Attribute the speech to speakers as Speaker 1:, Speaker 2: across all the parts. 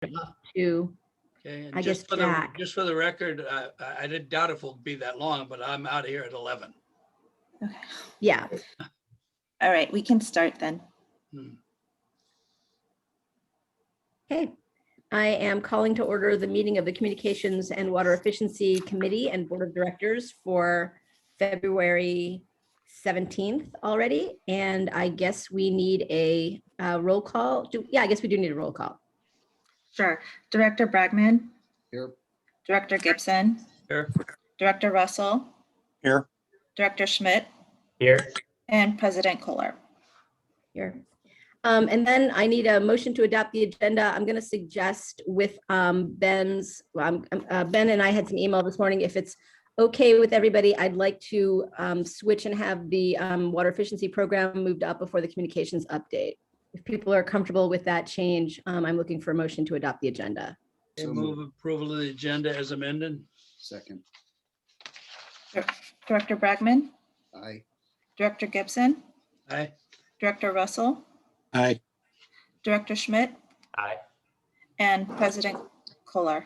Speaker 1: to,
Speaker 2: Okay, and
Speaker 1: I guess, Jack.
Speaker 2: just for the record, I didn't doubt if it'll be that long, but I'm out of here at 11.
Speaker 3: Okay.
Speaker 1: Yeah.
Speaker 3: All right, we can start then.
Speaker 1: Okay. I am calling to order the meeting of the Communications and Water Efficiency Committee and Board of Directors for February 17th already. And I guess we need a roll call. Yeah, I guess we do need a roll call.
Speaker 3: Sure. Director Bragman,
Speaker 4: Here.
Speaker 3: Director Gibson,
Speaker 2: Here.
Speaker 3: Director Russell,
Speaker 4: Here.
Speaker 3: Director Schmidt,
Speaker 5: Here.
Speaker 3: and President Kohler.
Speaker 1: Here. And then I need a motion to adopt the agenda. I'm going to suggest with Ben's, Ben and I had some email this morning. If it's okay with everybody, I'd like to switch and have the water efficiency program moved up before the communications update. If people are comfortable with that change, I'm looking for a motion to adopt the agenda.
Speaker 2: Okay, move approval of the agenda as amended.
Speaker 4: Second.
Speaker 3: Director Bragman,
Speaker 4: Aye.
Speaker 3: Director Gibson,
Speaker 2: Aye.
Speaker 3: Director Russell,
Speaker 4: Aye.
Speaker 3: Director Schmidt,
Speaker 5: Aye.
Speaker 3: and President Kohler.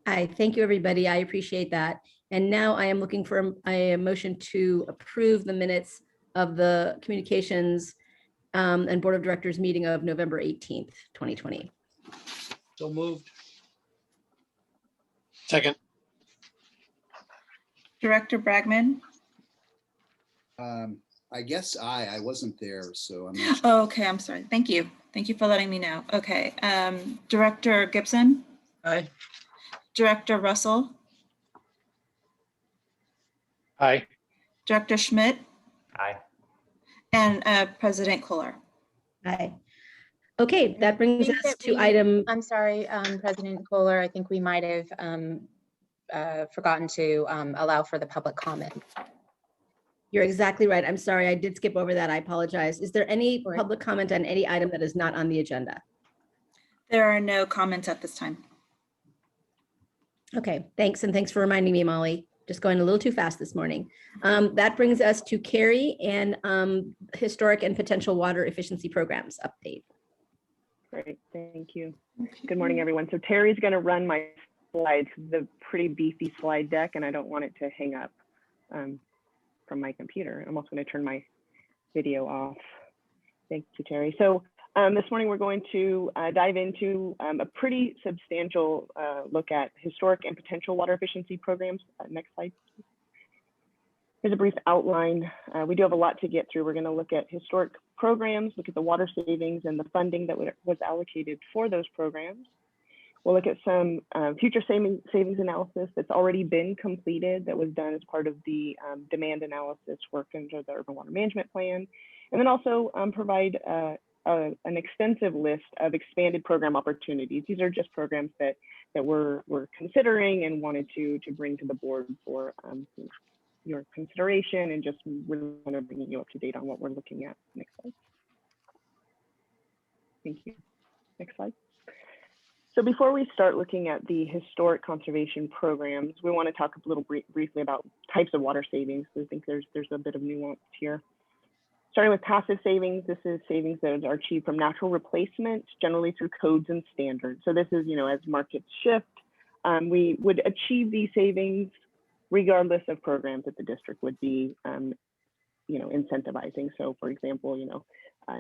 Speaker 1: Aye, thank you, everybody. I appreciate that. And now I am looking for a motion to approve the minutes of the communications and Board of Directors meeting of November 18th, 2020.
Speaker 2: So moved.
Speaker 4: Second.
Speaker 3: Director Bragman.
Speaker 4: I guess I wasn't there, so I'm not sure.
Speaker 3: Oh, okay, I'm sorry. Thank you. Thank you for letting me know. Okay. Director Gibson,
Speaker 2: Aye.
Speaker 3: Director Russell,
Speaker 4: Aye.
Speaker 3: Director Schmidt,
Speaker 5: Aye.
Speaker 3: and President Kohler.
Speaker 1: Aye. Okay, that brings
Speaker 6: think
Speaker 1: us
Speaker 6: that
Speaker 1: to
Speaker 6: we-
Speaker 1: item,
Speaker 6: I'm sorry, President Kohler, I think we might have forgotten to allow for the public comment.
Speaker 1: you're exactly right. I'm sorry, I did skip over that. I apologize. Is there any
Speaker 6: Right.
Speaker 1: public comment on any item that is not on the agenda?
Speaker 3: There are no comments at this time.
Speaker 1: Okay, thanks. And thanks for reminding me, Molly. Just going a little too fast this morning. That brings us to Carrie and historic and potential water efficiency programs update.
Speaker 7: Great, thank you. Good morning, everyone. So Terry's going to run my slides, the pretty beefy slide deck, and I don't want it to hang up from my computer. I'm also going to turn my video off. Thank you, Terry. So this morning we're going to dive into a pretty substantial look at historic and potential water efficiency programs. Next slide. Here's a brief outline. We do have a lot to get through. We're going to look at historic programs, look at the water savings and the funding that was allocated for those programs. We'll look at some future savings analysis that's already been completed that was done as part of the demand analysis work under the Urban Water Management Plan, and then also provide an extensive list of expanded program opportunities. These are just programs that we're considering and wanted to bring to the board for your consideration, and just really want to bring you up to date on what we're looking at. Next slide. Thank you. Next slide. So before we start looking at the historic conservation programs, we want to talk a little briefly about types of water savings. I think there's a bit of nuance here. Starting with passive savings, this is savings that are achieved from natural replacement, generally through codes and standards. So this is, as markets shift, we would achieve these savings regardless of programs that the district would be, incentivizing. So for example,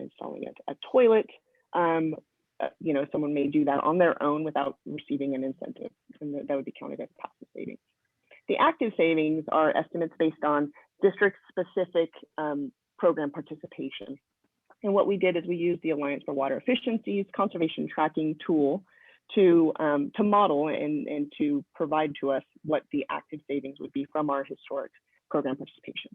Speaker 7: installing a toilet, someone may do that on their own without receiving an incentive, and that would be counted as passive savings. The active savings are estimates based on district-specific program participation. And what we did is we used the Alliance for Water Efficiency's conservation tracking tool to model and to provide to us what the active savings would be from our historic program participation.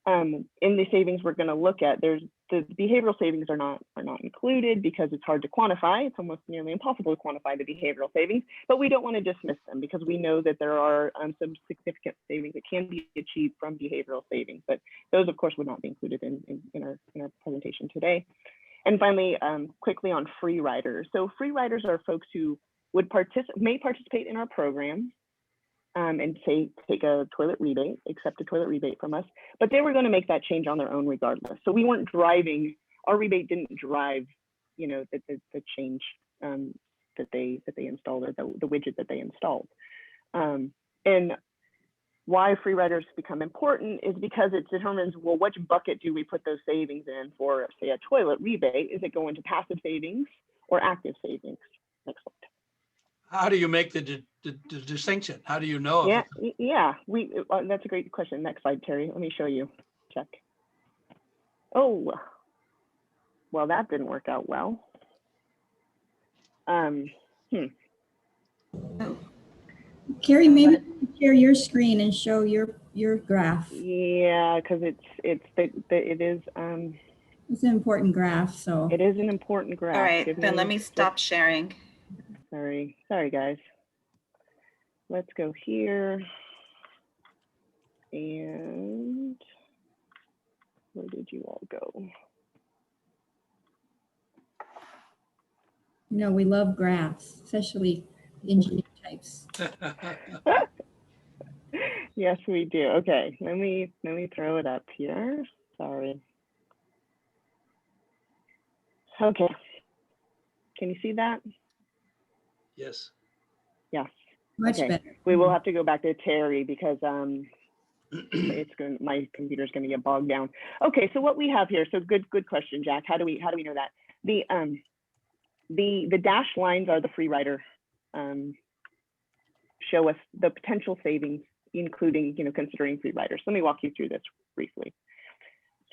Speaker 7: In the savings we're going to look at, the behavioral savings are not included because it's hard to quantify. It's almost nearly impossible to quantify the behavioral savings, but we don't want to dismiss them because we know that there are some significant savings that can be achieved from behavioral savings, but those of course would not be included in our presentation today. And finally, quickly on free riders. So free riders are folks who may participate in our program, and say take a toilet rebate, accept a toilet rebate from us, but they were going to make that change on their own regardless. So we weren't driving, our rebate didn't drive, the change that they installed, or the widget that they installed. And why free riders become important is because it determines, well, which bucket do we put those savings in for, say, a toilet rebate? Is it going to passive savings or active savings? Next slide.
Speaker 2: How do you make the distinction? How do you know?
Speaker 7: Yeah, that's a great question. Next slide, Terry. Let me show you. Check. Oh, well, that didn't work out well.
Speaker 5: Carrie, maybe share your screen and show your graph.
Speaker 7: Yeah, because it is
Speaker 5: It's an important graph, so.
Speaker 7: it is an important graph.
Speaker 3: All right,
Speaker 7: Give
Speaker 3: Ben, let me stop sharing.
Speaker 7: Sorry, guys. Let's go here. And where did you all go?
Speaker 5: You know, we love graphs, especially engineer types.
Speaker 7: Yes, we do. Okay, let me throw it up here. Sorry. Okay. Can you see that?
Speaker 2: Yes.
Speaker 7: Yes.
Speaker 5: Much
Speaker 7: Okay.
Speaker 5: better.
Speaker 7: We will have to go back to Terry because my computer's going to get bogged down. Okay, so what we have here. So good question, Jack. How do we know that? The dashed lines are the free rider. Show us the potential savings, including, considering free riders. Let me walk you through this briefly.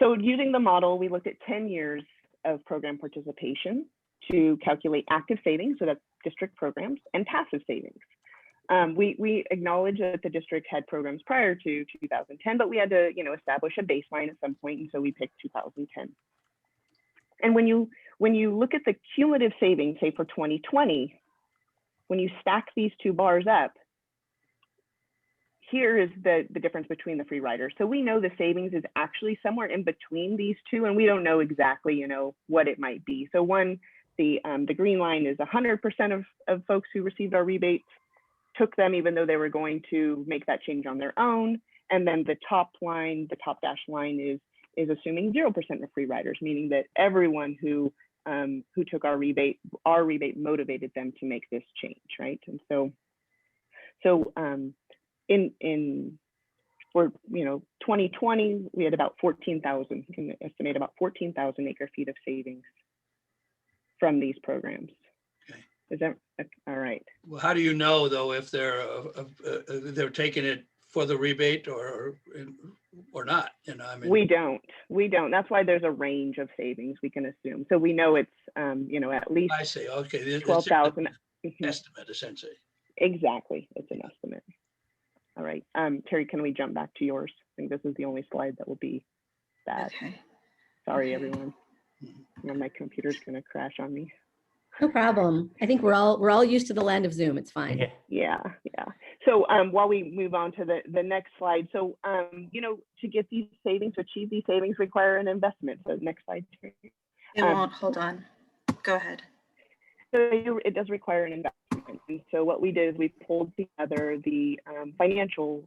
Speaker 7: So using the model, we looked at 10 years of program participation to calculate active savings, so that's district programs, and passive savings. We acknowledge that the district had programs prior to 2010, but we had to, establish a baseline at some point, and so we picked 2010. And when you look at the cumulative savings, say for 2020, when you stack these two bars up, here is the difference between the free riders. So we know the savings is actually somewhere in between these two, and we don't know exactly, what it might be. So the green line is 100% of folks who received our rebates took them even though they were going to make that change on their own. And then the top line, the top dashed line is assuming 0% of free riders, meaning that everyone who took our rebate motivated them to make this change, right? And so for 2020, we had about 14,000, we can estimate about 14,000 acre feet of savings from these programs.
Speaker 2: Okay.
Speaker 7: Is that all right?
Speaker 2: Well, how do you know though if they're taking it for the rebate or not?
Speaker 7: We don't. That's why there's a range of savings we can assume. So we know it's at least.
Speaker 2: I see. Okay,
Speaker 7: 12,000.
Speaker 2: estimate essentially.
Speaker 7: Exactly, it's an estimate. All right, Terry, can we jump back to yours? I think this is the only slide that will be bad.
Speaker 3: Okay.
Speaker 7: Sorry,
Speaker 3: Okay.
Speaker 7: everyone. My computer's gonna crash on me.
Speaker 1: No problem. I think we're all used to the land of Zoom. It's fine.
Speaker 7: Yeah. So while we move on to the next slide, so to get these savings, to achieve these savings require an investment. So next slide.
Speaker 3: It won't, hold on. Go ahead.
Speaker 7: So it does require an investment. And so what we did is we pulled together the financial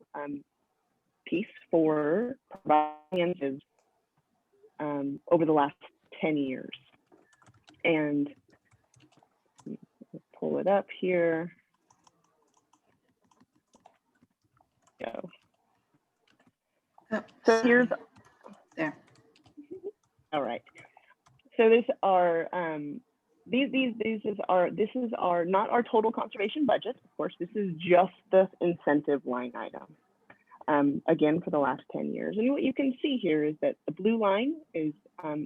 Speaker 7: piece for providing over the last 10 years. And pull it up here. Go.
Speaker 3: Oh,
Speaker 7: So here's
Speaker 3: there.
Speaker 7: all right. So this are this is not our total conservation budget. Of course, this is just the incentive line item. Again, for the last 10 years. And what you can see here is that the blue line is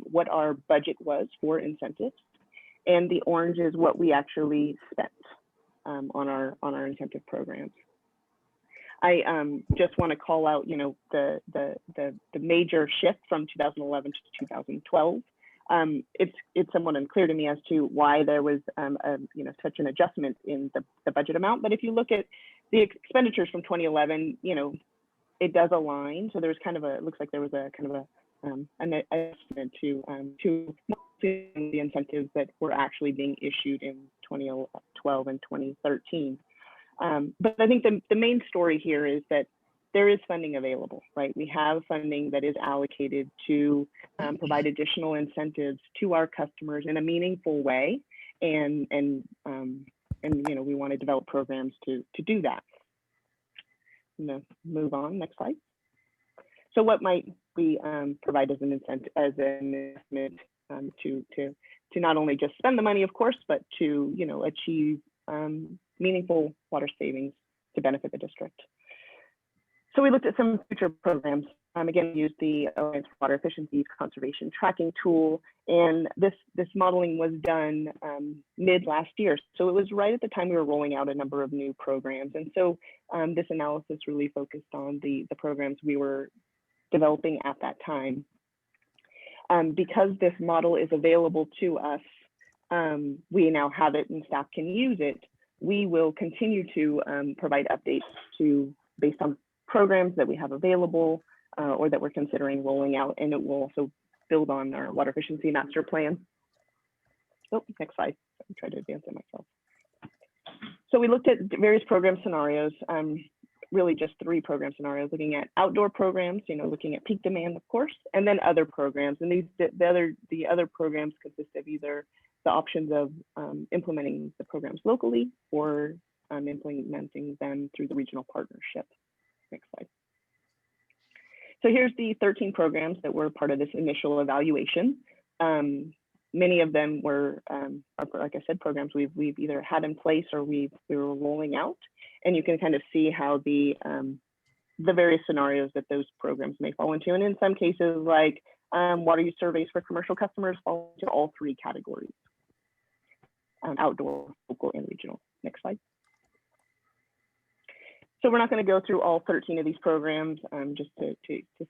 Speaker 7: what our budget was for incentives, and the orange is what we actually spent on our incentive programs. I just want to call out, the major shift from 2011 to 2012. It's somewhat unclear to me as to why there was such an adjustment in the budget amount. But if you look at the expenditures from 2011, it does align. So there's it looks like there was a kind of an estimate to the incentives that were actually being issued in 2012 and 2013. But I think the main story here is that there is funding available, right? We have funding that is allocated to provide additional incentives to our customers in a meaningful way. and we want to develop programs to do that. I'm going to move on. Next slide. So what might we provide as an incentive, as an investment to not only just spend the money, of course, but to achieve meaningful water savings to benefit the district. So we looked at some future programs. Again, we used the Alliance for Water Efficiency Conservation Tracking Tool, and this modeling was done mid last year. So it was right at the time we were rolling out a number of new programs. And so this analysis really focused on the programs we were developing at that time. Because this model is available to us, we now have it and staff can use it. We will continue to provide updates based on programs that we have available or that we're considering rolling out, and it will also build on our water efficiency master plan. Oh, next slide. I'll try to advance it myself. So we looked at various program scenarios, really just 3 program scenarios, looking at outdoor programs, looking at peak demand, of course, and then other programs. And the other programs consist of either the options of implementing the programs locally or implementing them through the regional partnership. Next slide. So here's the 13 programs that were part of this initial evaluation. Many of them were, like I said, programs we've either had in place or we were rolling out, and you can kind of see how the various scenarios that those programs may fall into. And in some cases, like water use surveys for commercial customers, fall into all 3 categories: outdoor, local, and regional. Next slide. So we're not going to go through all 13 of these programs just to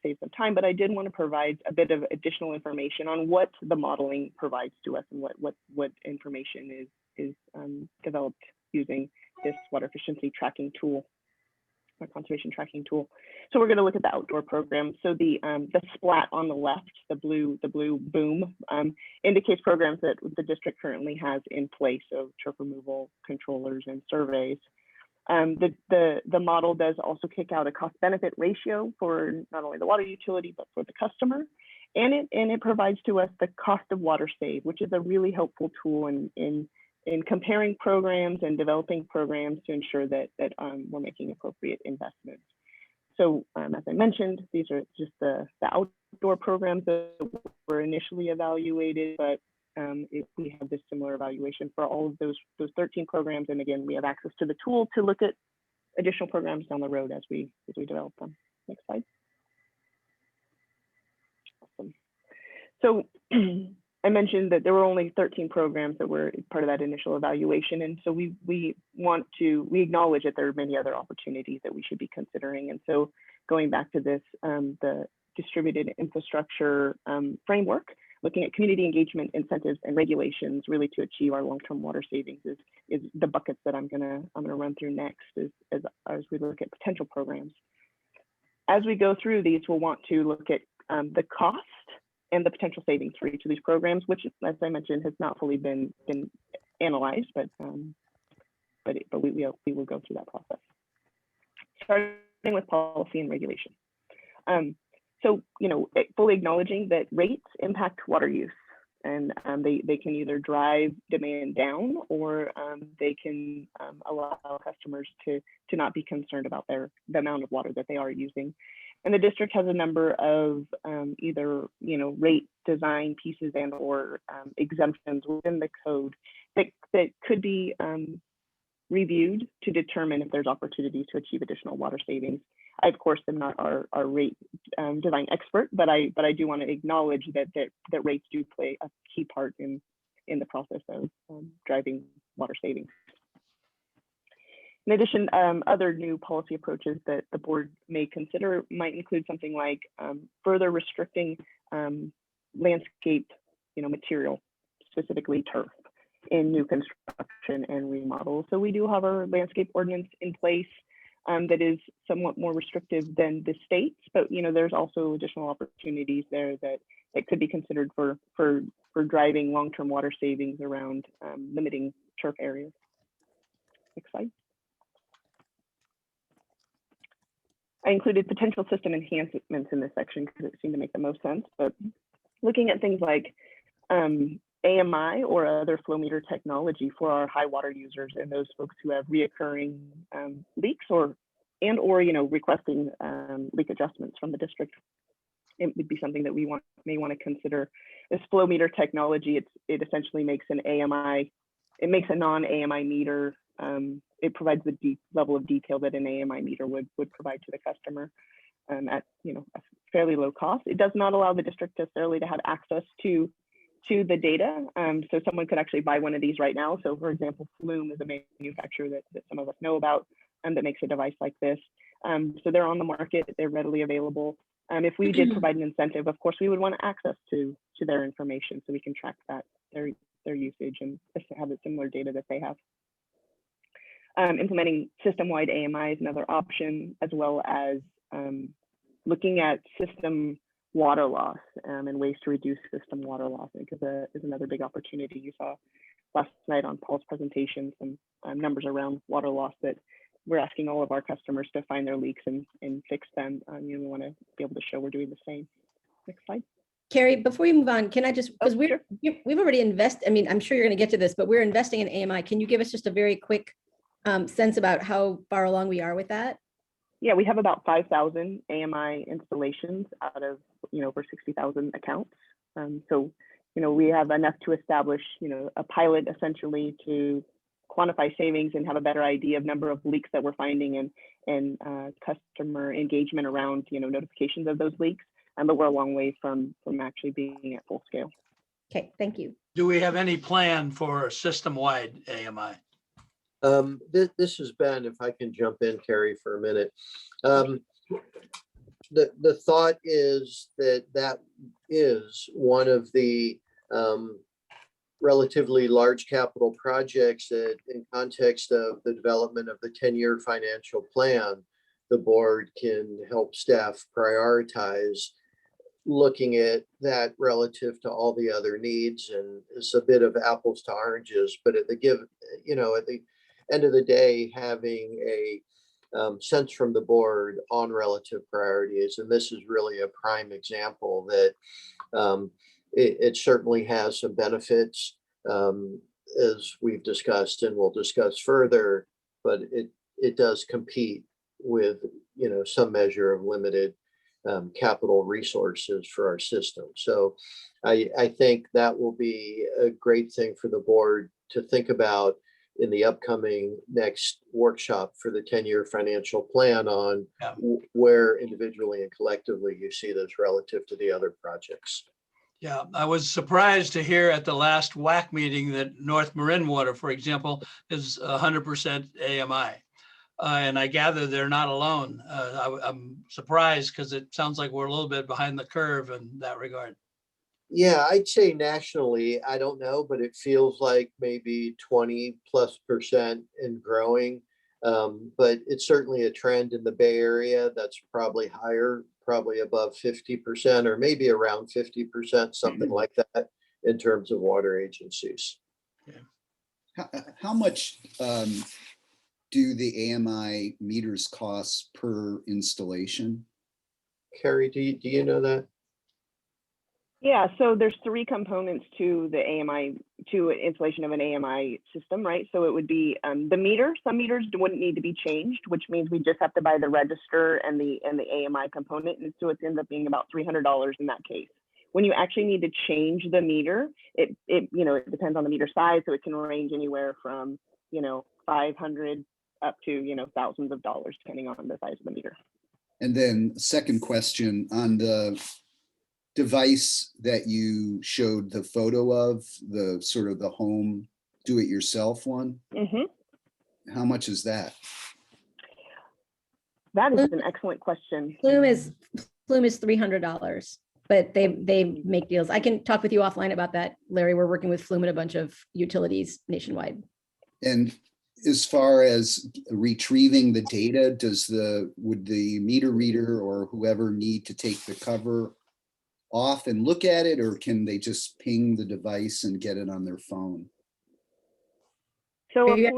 Speaker 7: save some time, but I did want to provide a bit of additional information on what the modeling provides to us and what information is developed using this water efficiency tracking tool, or conservation tracking tool. So we're going to look at the outdoor program. So the splat on the left, the blue boom, indicates programs that the district currently has in place, so turf removal, controllers, and surveys. The model does also kick out a cost-benefit ratio for not only the water utility, but for the customer. And it provides to us the cost of water saved, which is a really helpful tool in comparing programs and developing programs to ensure that we're making appropriate investments. So as I mentioned, these are just the outdoor programs that were initially evaluated, but we have this similar evaluation for all of those 13 programs. And again, we have access to the tool to look at additional programs down the road as we develop them. Next slide. Awesome. So I mentioned that there were only 13 programs that were part of that initial evaluation. And so we acknowledge that there are many other opportunities that we should be considering. And so going back to this, the distributed infrastructure framework, looking at community engagement, incentives, and regulations really to achieve our long-term water savings is the buckets that I'm gonna run through next as we look at potential programs. As we go through these, we'll want to look at the cost and the potential savings for each of these programs, which, as I mentioned, has not fully been analyzed, but we will go through that process. Starting with policy and regulation. So, fully acknowledging that rates impact water use, and they can either drive demand down or they can allow customers to not be concerned about the amount of water that they are using. And the district has a number of either rate design pieces and or exemptions within the code that could be reviewed to determine if there's opportunities to achieve additional water savings. I, of course, am not our rate design expert, but I do want to acknowledge that rates do play a key part in the process of driving water savings. In addition, other new policy approaches that the board may consider might include something like further restricting landscape material, specifically turf, in new construction and remodel. So we do have our landscape ordinance in place that is somewhat more restrictive than the state's, but there's also additional opportunities there that could be considered for driving long-term water savings around limiting turf areas. Next slide. I included potential system enhancements in this section because it seemed to make the most sense, but looking at things like AMI or other flow meter technology for our high water users and those folks who have reoccurring leaks or requesting leak adjustments from the district. It would be something that we may want to consider. This flow meter technology, it essentially makes an AMI, it makes a non-AMI meter. It provides the deep level of detail that an AMI meter would provide to the customer at a fairly low cost. It does not allow the district necessarily to have access to the data. So someone could actually buy one of these right now. So for example, Flume is a manufacturer that some of us know about that makes a device like this. So they're on the market, they're readily available. If we did provide an incentive, of course, we would want access to their information so we can track their usage and have the similar data that they have. Implementing system-wide AMI is another option, as well as looking at system water loss and ways to reduce system water loss, because is another big opportunity. You saw last night on Paul's presentation some numbers around water loss that we're asking all of our customers to find their leaks and fix them. We want to be able to show we're doing the same. Next slide.
Speaker 1: Carrie, before we move on, can I just, because
Speaker 7: Sure.
Speaker 1: we've already invested, I mean, I'm sure you're going to get to this, but we're investing in AMI. Can you give us just a very quick sense about how far along we are with that?
Speaker 7: Yeah, we have about 5,000 AMI installations out of over 60,000 accounts. So we have enough to establish a pilot essentially to quantify savings and have a better idea of number of leaks that we're finding and customer engagement around notifications of those leaks. But we're a long way from actually being at full scale.
Speaker 1: Okay, thank you.
Speaker 2: Do we have any plan for system-wide AMI?
Speaker 8: This is Ben, if I can jump in, Carrie, for a minute. The thought is that is one of the relatively large capital projects that, in context of the development of the 10-year financial plan, the board can help staff prioritize looking at that relative to all the other needs. And it's a bit of apples to oranges, but at the end of the day, having a sense from the board on relative priorities. And this is really a prime example that it certainly has some benefits, as we've discussed and we'll discuss further, but it does compete with some measure of limited capital resources for our system. So I think that will be a great thing for the board to think about in the upcoming next workshop for the 10-year financial plan on where individually and collectively you see this relative to the other projects.
Speaker 2: Yeah, I was surprised to hear at the last WAC meeting that North Marin Water, for example, is 100% AMI. And I gather they're not alone. I'm surprised because it sounds like we're a little bit behind the curve in that regard.
Speaker 8: Yeah, I'd say nationally, I don't know, but it feels like maybe 20+% and growing. But it's certainly a trend in the Bay Area that's probably higher, probably above 50% or maybe around 50%, something like that in terms of water agencies.
Speaker 2: Yeah.
Speaker 4: How much do the AMI meters cost per installation?
Speaker 8: Carrie, do you know that?
Speaker 7: Yeah, so there's 3 components to the AMI, to installation of an AMI system, right? So it would be the meter. Some meters wouldn't need to be changed, which means we just have to buy the register and the AMI component, and so it ends up being about $300 in that case. When you actually need to change the meter, it depends on the meter size, so it can range anywhere from $500 up to thousands of dollars depending on the size of the meter.
Speaker 4: And then second question on the device that you showed the photo of, the sort of the home do-it-yourself one.
Speaker 7: Mm-hmm.
Speaker 4: How much is that?
Speaker 7: That is an excellent question.
Speaker 1: Flume is $300, but they make deals. I can talk with you offline about that, Larry. We're working with Flume and a bunch of utilities nationwide.
Speaker 4: And as far as retrieving the data, would the meter reader or whoever need to take the cover off and look at it, or can they just ping the device and get it on their phone?
Speaker 7: So a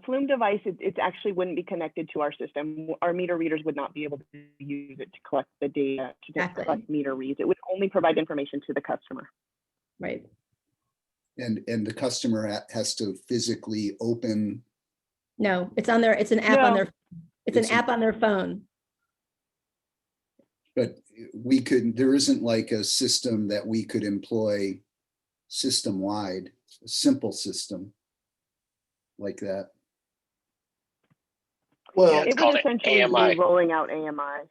Speaker 7: Flume device, it actually wouldn't be connected to our system. Our meter readers would not be able to use it to collect the data, to collect meter reads. It would only provide information to the customer.
Speaker 1: Right.
Speaker 4: And the customer has to physically open.
Speaker 1: No, it's on their, it's an app on
Speaker 7: No.
Speaker 1: their, it's an
Speaker 4: It's an-
Speaker 1: app on their phone.
Speaker 4: But we could, there isn't like a system that we could employ system-wide, a simple system like that.
Speaker 8: Well,
Speaker 7: It
Speaker 9: called
Speaker 7: would essentially
Speaker 9: AMI.
Speaker 7: be rolling out AMI.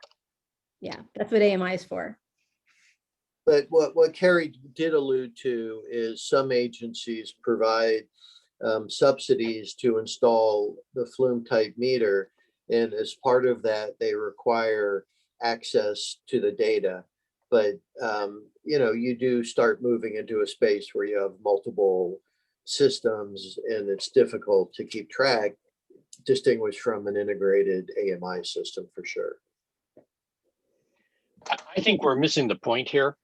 Speaker 1: Yeah, that's what AMI is for.
Speaker 8: but what Carrie did allude to is some agencies provide subsidies to install the flume type meter. And as part of that, they require access to the data. But, you do start moving into a space where you have multiple systems and it's difficult to keep track, distinguished from an integrated AMI system for sure.
Speaker 9: I think we're missing the point here.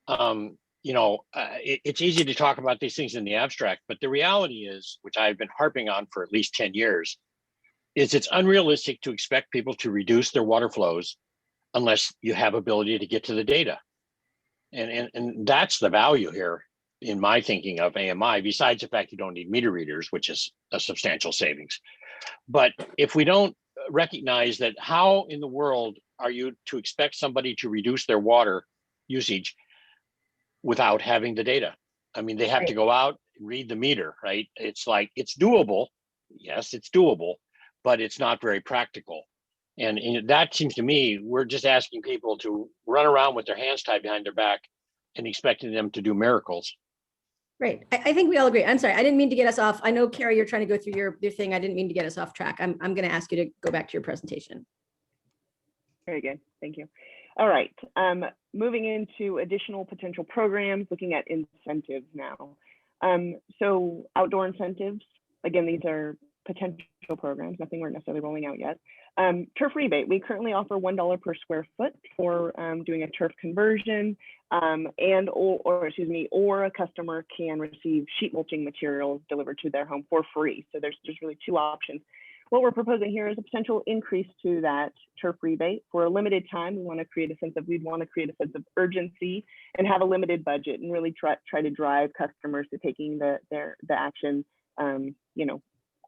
Speaker 9: It's easy to talk about these things in the abstract, but the reality is, which I've been harping on for at least 10 years, is it's unrealistic to expect people to reduce their water flows unless you have ability to get to the data. And that's the value here in my thinking of AMI, besides the fact you don't need meter readers, which is a substantial savings. But if we don't recognize that, how in the world are you to expect somebody to reduce their water usage without having the data? I mean, they have to go out and read the meter, right? It's like, it's doable. Yes, it's doable, but it's not very practical. And that seems to me, we're just asking people to run around with their hands tied behind their back and expecting them to do miracles.
Speaker 1: Right. I think we all agree. I'm sorry. I didn't mean to get us off. I know, Carrie, you're trying to go through your thing. I didn't mean to get us off track. I'm going to ask you to go back to your presentation.
Speaker 7: Very good. Thank you. All right. Moving into additional potential programs, looking at incentives now. So outdoor incentives, again, these are potential programs, nothing we're necessarily rolling out yet. Turf rebate, we currently offer $1 per square foot for doing a turf conversion, or a customer can receive sheet mulching materials delivered to their home for free. So there's really two options. What we're proposing here is a potential increase to that turf rebate for a limited time. We'd want to create a sense of urgency and have a limited budget and really try to drive customers to taking the action,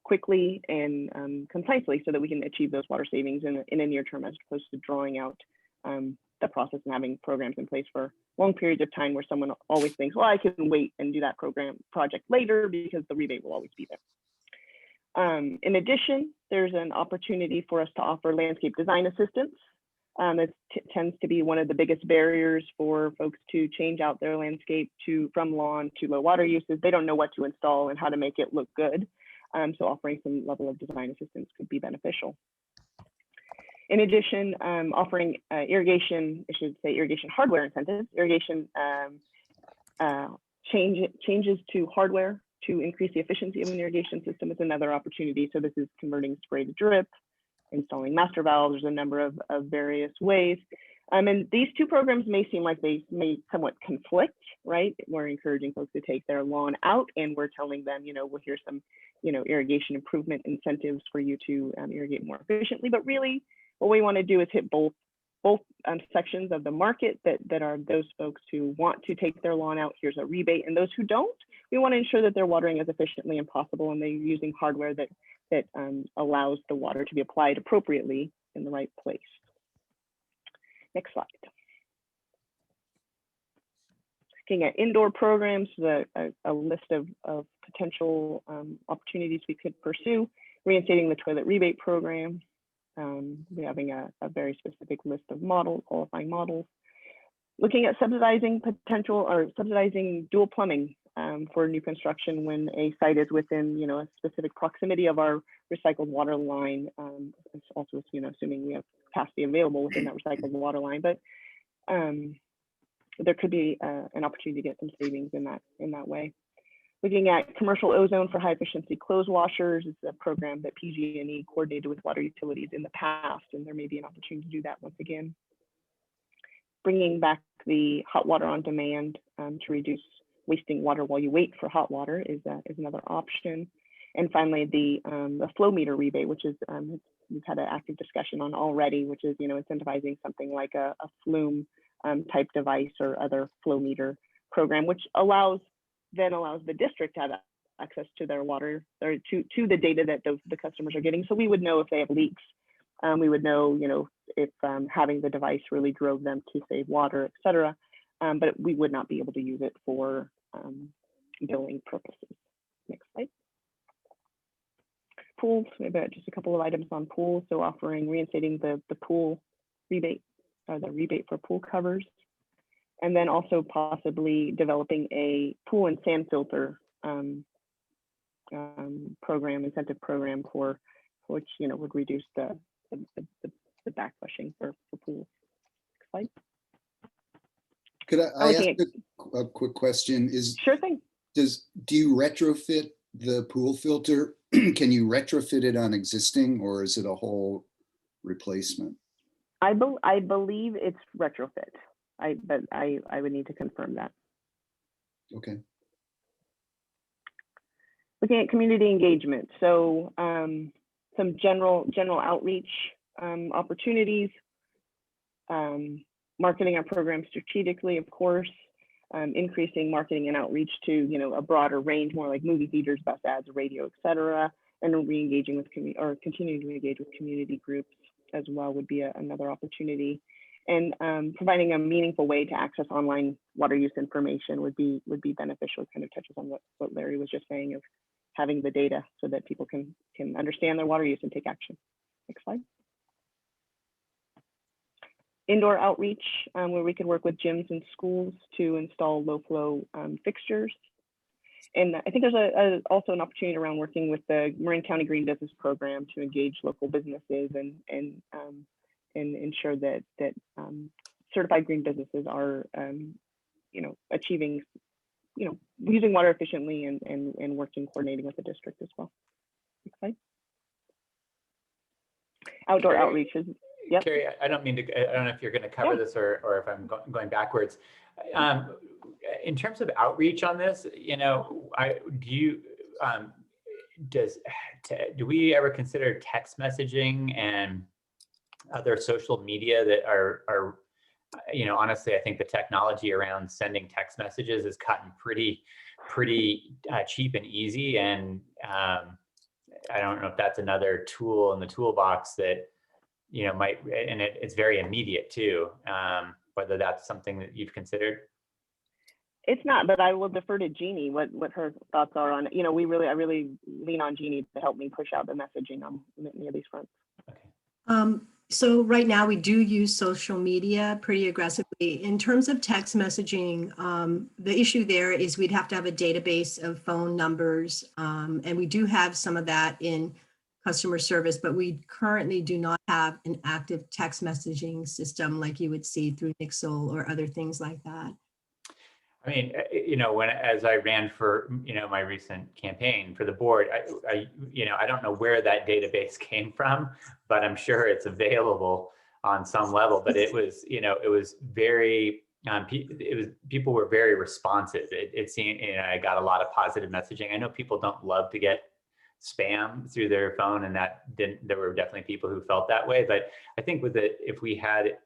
Speaker 7: quickly and concisely, so that we can achieve those water savings in a near term, as opposed to drawing out the process and having programs in place for long periods of time where someone always thinks, well, I can wait and do that project later because the rebate will always be there. In addition, there's an opportunity for us to offer landscape design assistance. It tends to be one of the biggest barriers for folks to change out their landscape from lawn to low water uses. They don't know what to install and how to make it look good. So offering some level of design assistance could be beneficial. In addition, offering irrigation hardware incentives, changes to hardware to increase the efficiency of an irrigation system is another opportunity. So this is converting spray to drip, installing master valves. There's a number of various ways. And these two programs may seem like they may somewhat conflict, right? We're encouraging folks to take their lawn out, and we're telling them, well, here's some, irrigation improvement incentives for you to irrigate more efficiently. But really, what we want to do is hit both sections of the market that are those folks who want to take their lawn out. Here's a rebate, and those who don't, we want to ensure that they're watering as efficiently as possible, and they're using hardware that allows the water to be applied appropriately in the right place. Next slide. Looking at indoor programs, a list of potential opportunities we could pursue. Reinstating the toilet rebate program. We're having a very specific list of qualifying models. Looking at subsidizing dual plumbing for new construction when a site is within, a specific proximity of our recycled water line. It's also, assuming we have capacity available within that recycled water line, but there could be an opportunity to get some savings in that way. Looking at commercial ozone for high efficiency clothes washers is a program that PG&E coordinated with water utilities in the past, and there may be an opportunity to do that once again. Bringing back the hot water on demand to reduce wasting water while you wait for hot water is another option. And finally, the flow meter rebate, which is we've had an active discussion on already, which is incentivizing something like a flume type device or other flow meter program, which allows then allows the district to have access to their water or to the data that the customers are getting. So we would know if they have leaks. We would know, if having the device really drove them to save water, et cetera. But we would not be able to use it for billing purposes. Next slide. Pools, we have just a couple of items on pools. So reinstating the pool rebate, or the rebate for pool covers. And then also possibly developing a pool and sand filter incentive program for which would reduce the backflushing for pools. Next slide.
Speaker 4: Could I ask a quick question?
Speaker 7: Sure thing.
Speaker 4: Do you retrofit the pool filter? Can you retrofit it on existing, or is it a whole replacement?
Speaker 7: I believe it's retrofit. But I would need to confirm that.
Speaker 4: Okay.
Speaker 7: Looking at community engagement, so some general outreach opportunities, marketing our program strategically, of course, increasing marketing and outreach to a broader range, more like movie theaters, bus ads, radio, et cetera, and re-engaging with continuing to engage with community groups as well would be another opportunity. And providing a meaningful way to access online water use information would be beneficial. It kind of touches on what Larry was just saying of having the data so that people can understand their water use and take action. Next slide. Indoor outreach, where we could work with gyms and schools to install low flow fixtures. And I think there's also an opportunity around working with the Marin County Green Business Program to engage local businesses and ensure that certified green businesses are, achieving, using water efficiently and working, coordinating with the district as well. Okay. Outdoor outreach is, yep.
Speaker 10: Carrie, I don't mean to, I don't know if you're going to cover this or if I'm going backwards. In terms of outreach on this, do we ever consider text messaging and other social media that are honestly, I think the technology around sending text messages has gotten pretty cheap and easy. And I don't know if that's another tool in the toolbox that, might, and it's very immediate too, whether that's something that you've considered.
Speaker 7: It's not, but I will defer to Jeannie what her thoughts are on it. I really lean on Jeannie to help me push out the messaging on many of these fronts.
Speaker 10: Okay.
Speaker 11: So right now we do use social media pretty aggressively. In terms of text messaging, the issue there is we'd have to have a database of phone numbers. And we do have some of that in customer service, but we currently do not have an active text messaging system like you would see through Nixle or other things like that.
Speaker 10: I mean, as I ran for, my recent campaign for the board, I don't know where that database came from, but I'm sure it's available on some level. But it was, it was very, people were very responsive. It seemed, I got a lot of positive messaging. I know people don't love to get spam through their phone, and there were definitely people who felt that way. But I think with it, if we had,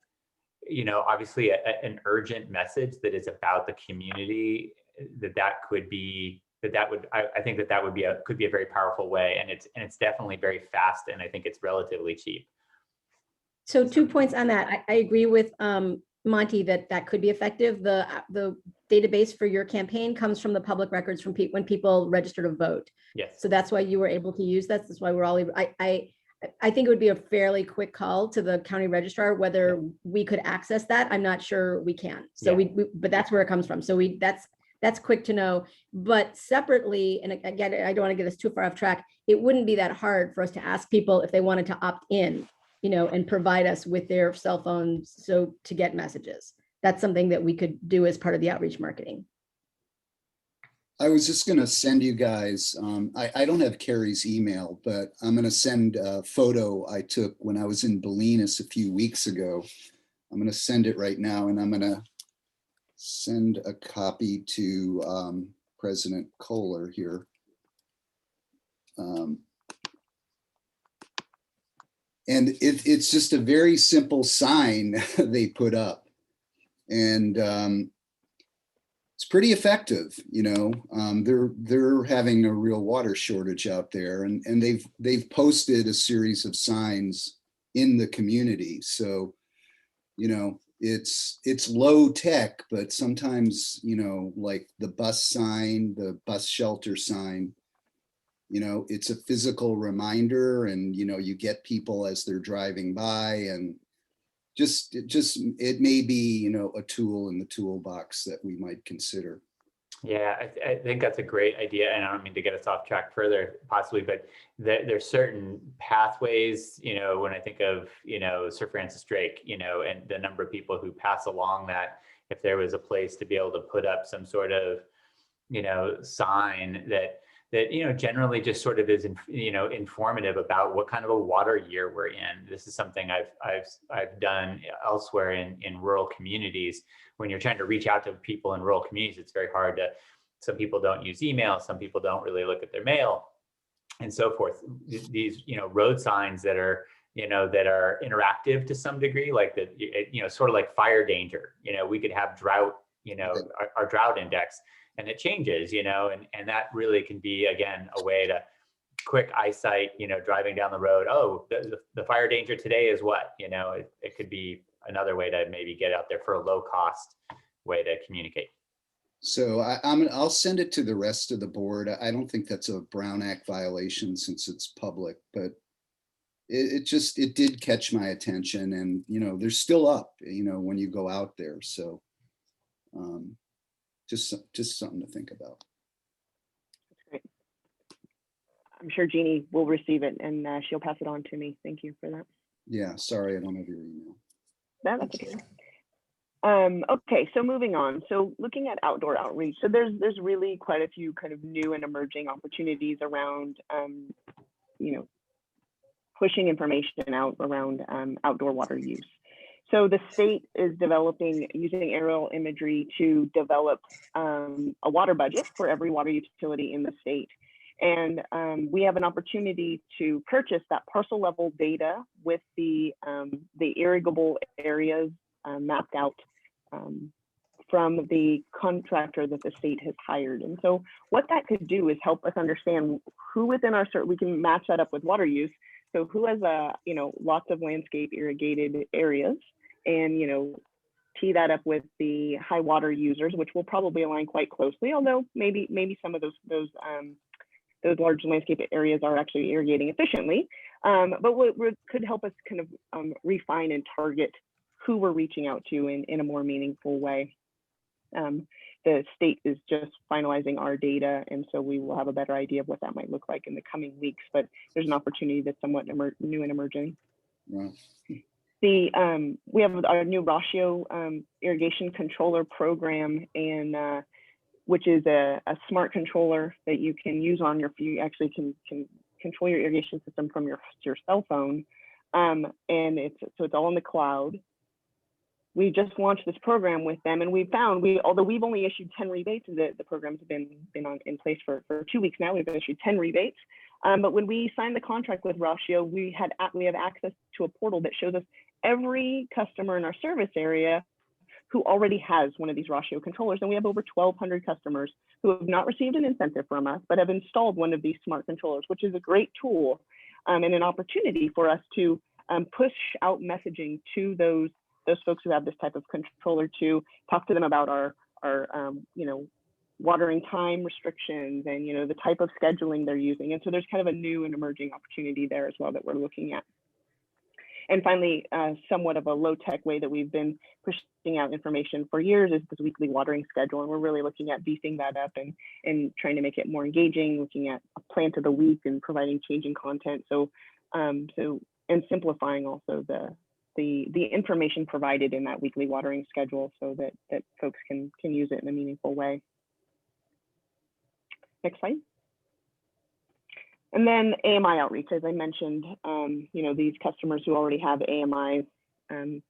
Speaker 10: obviously an urgent message that is about the community, that could be, I think that would be could be a very powerful way. And it's definitely very fast. And I think it's relatively cheap.
Speaker 1: So 2 points on that. I agree with Monty that could be effective. The database for your campaign comes from the public records from when people register to vote.
Speaker 10: Yes.
Speaker 1: So that's why you were able to use that. That's why we're all able, I think it would be a fairly quick call to the county registrar whether we could access that. I'm not sure we can. So but that's where it comes from. So that's quick to know. But separately, and again, I don't want to get us too far off track, it wouldn't be that hard for us to ask people if they wanted to opt in, and provide us with their cell phones so to get messages. That's something that we could do as part of the outreach marketing.
Speaker 4: I was just going to send you guys, I don't have Carrie's email, but I'm going to send a photo I took when I was in Bolinas a few weeks ago. I'm going to send it right now, and I'm going to send a copy to President Kohler here. And it's just a very simple sign they put up. And it's pretty effective, you know. They're having a real water shortage out there, and they've posted a series of signs in the community. So, you know, it's low tech, but sometimes, you know, like the bus sign, the bus shelter sign, you know, it's a physical reminder, and, you know, you get people as they're driving by, and it may be, you know, a tool in the toolbox that we might consider.
Speaker 10: Yeah, I think that's a great idea, and I don't mean to get us off track further, possibly, but there's certain pathways, you know, when I think of, you know, Sir Francis Drake, you know, and the number of people who pass along that, if there was a place to be able to put up some sort of, you know, sign that you know, generally just sort of is, you know, informative about what kind of a water year we're in. This is something I've done elsewhere in rural communities. When you're trying to reach out to people in rural communities, it's very hard to, some people don't use email, some people don't really look at their mail and so forth. These, you know, road signs that are, you know, that are interactive to some degree, like the, you know, sort of like fire danger, you know, we could have drought, you know, our drought index, and it changes, you know, and that really can be, again, a way to quick eyesight, you know, driving down the road. Oh, the fire danger today is what, you know, it could be another way to maybe get out there for a low cost way to communicate.
Speaker 4: So I'll send it to the rest of the board. I don't think that's a Brown Act violation since it's public, but it did catch my attention, and, you know, they're still up, you know, when you go out there. So just something to think about.
Speaker 7: That's great. I'm sure Jeannie will receive it, and she'll pass it on to me. Thank you for that.
Speaker 4: Yeah, sorry, I don't have your email.
Speaker 7: That's okay. Okay, so moving on. So looking at outdoor outreach, so there's really quite a few kind of new and emerging opportunities around, you know, pushing information out around outdoor water use. So the state is developing, using aerial imagery to develop a water budget for every water utility in the state. And we have an opportunity to purchase that parcel level data with the irrigable areas mapped out from the contractor that the state has hired. And so what that could do is help us understand who within our, we can match that up with water use. So who has you know, lots of landscape irrigated areas, and, you know, tee that up with the high water users, which will probably align quite closely, although maybe some of those large landscape areas are actually irrigating efficiently. But what could help us kind of refine and target who we're reaching out to in a more meaningful way. The state is just finalizing our data, and so we will have a better idea of what that might look like in the coming weeks, but there's an opportunity that's somewhat new and emerging.
Speaker 4: Wow.
Speaker 7: We have our new Ratio irrigation controller program, and which is a smart controller that you can use on you actually can control your irrigation system from your cell phone, and it's all in the cloud. We just launched this program with them, and we found although we've only issued 10 rebates, the program's been in place for 2 weeks now. We've issued 10 rebates, but when we signed the contract with Ratio, we have access to a portal that shows us every customer in our service area who already has one of these Ratio controllers, and we have over 1,200 customers who have not received an incentive from us, but have installed one of these smart controllers, which is a great tool and an opportunity for us to push out messaging to those folks who have this type of controller, to talk to them about our you know, watering time restrictions and, you know, the type of scheduling they're using. And so there's kind of a new and emerging opportunity there as well that we're looking at. And finally, somewhat of a low-tech way that we've been pushing out information for years is this weekly watering schedule. And we're really looking at beefing that up and trying to make it more engaging, looking at a plant of the week and providing changing content. So, and simplifying also the information provided in that weekly watering schedule so that folks can use it in a meaningful way. Next slide. And then AMI outreach, as I mentioned, you know, these customers who already have AMI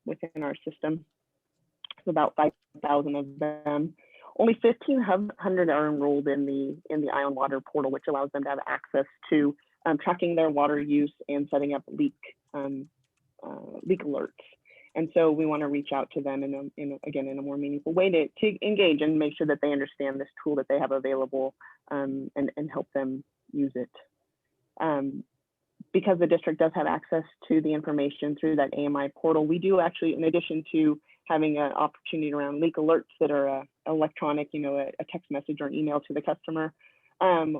Speaker 7: within our system, it's about 5,000 of them. Only 1,500 are enrolled in the Ion Water portal, which allows them to have access to tracking their water use and setting up leak alerts. And so we want to reach out to them again, in a more meaningful way to engage and make sure that they understand this tool that they have available, and help them use it. Because the district does have access to the information through that AMI portal, we do actually, in addition to having an opportunity around leak alerts that are electronic, a text message or an email to the customer,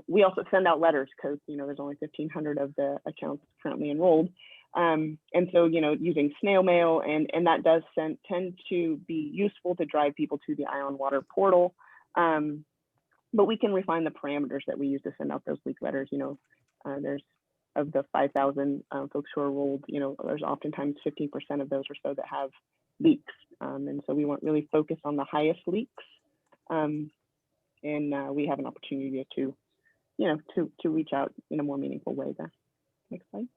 Speaker 7: we also send out letters because, there's only 1,500 of the accounts currently enrolled. And so, using snail mail, and that does tend to be useful to drive people to the Eye on Water portal. But we can refine the parameters that we use to send out those leak letters. There's, of the 5,000 folks who are enrolled, there's oftentimes 15% of those or so that have leaks. And so we want really focus on the highest leaks. And we have an opportunity to reach out in a more meaningful way there. Next slide.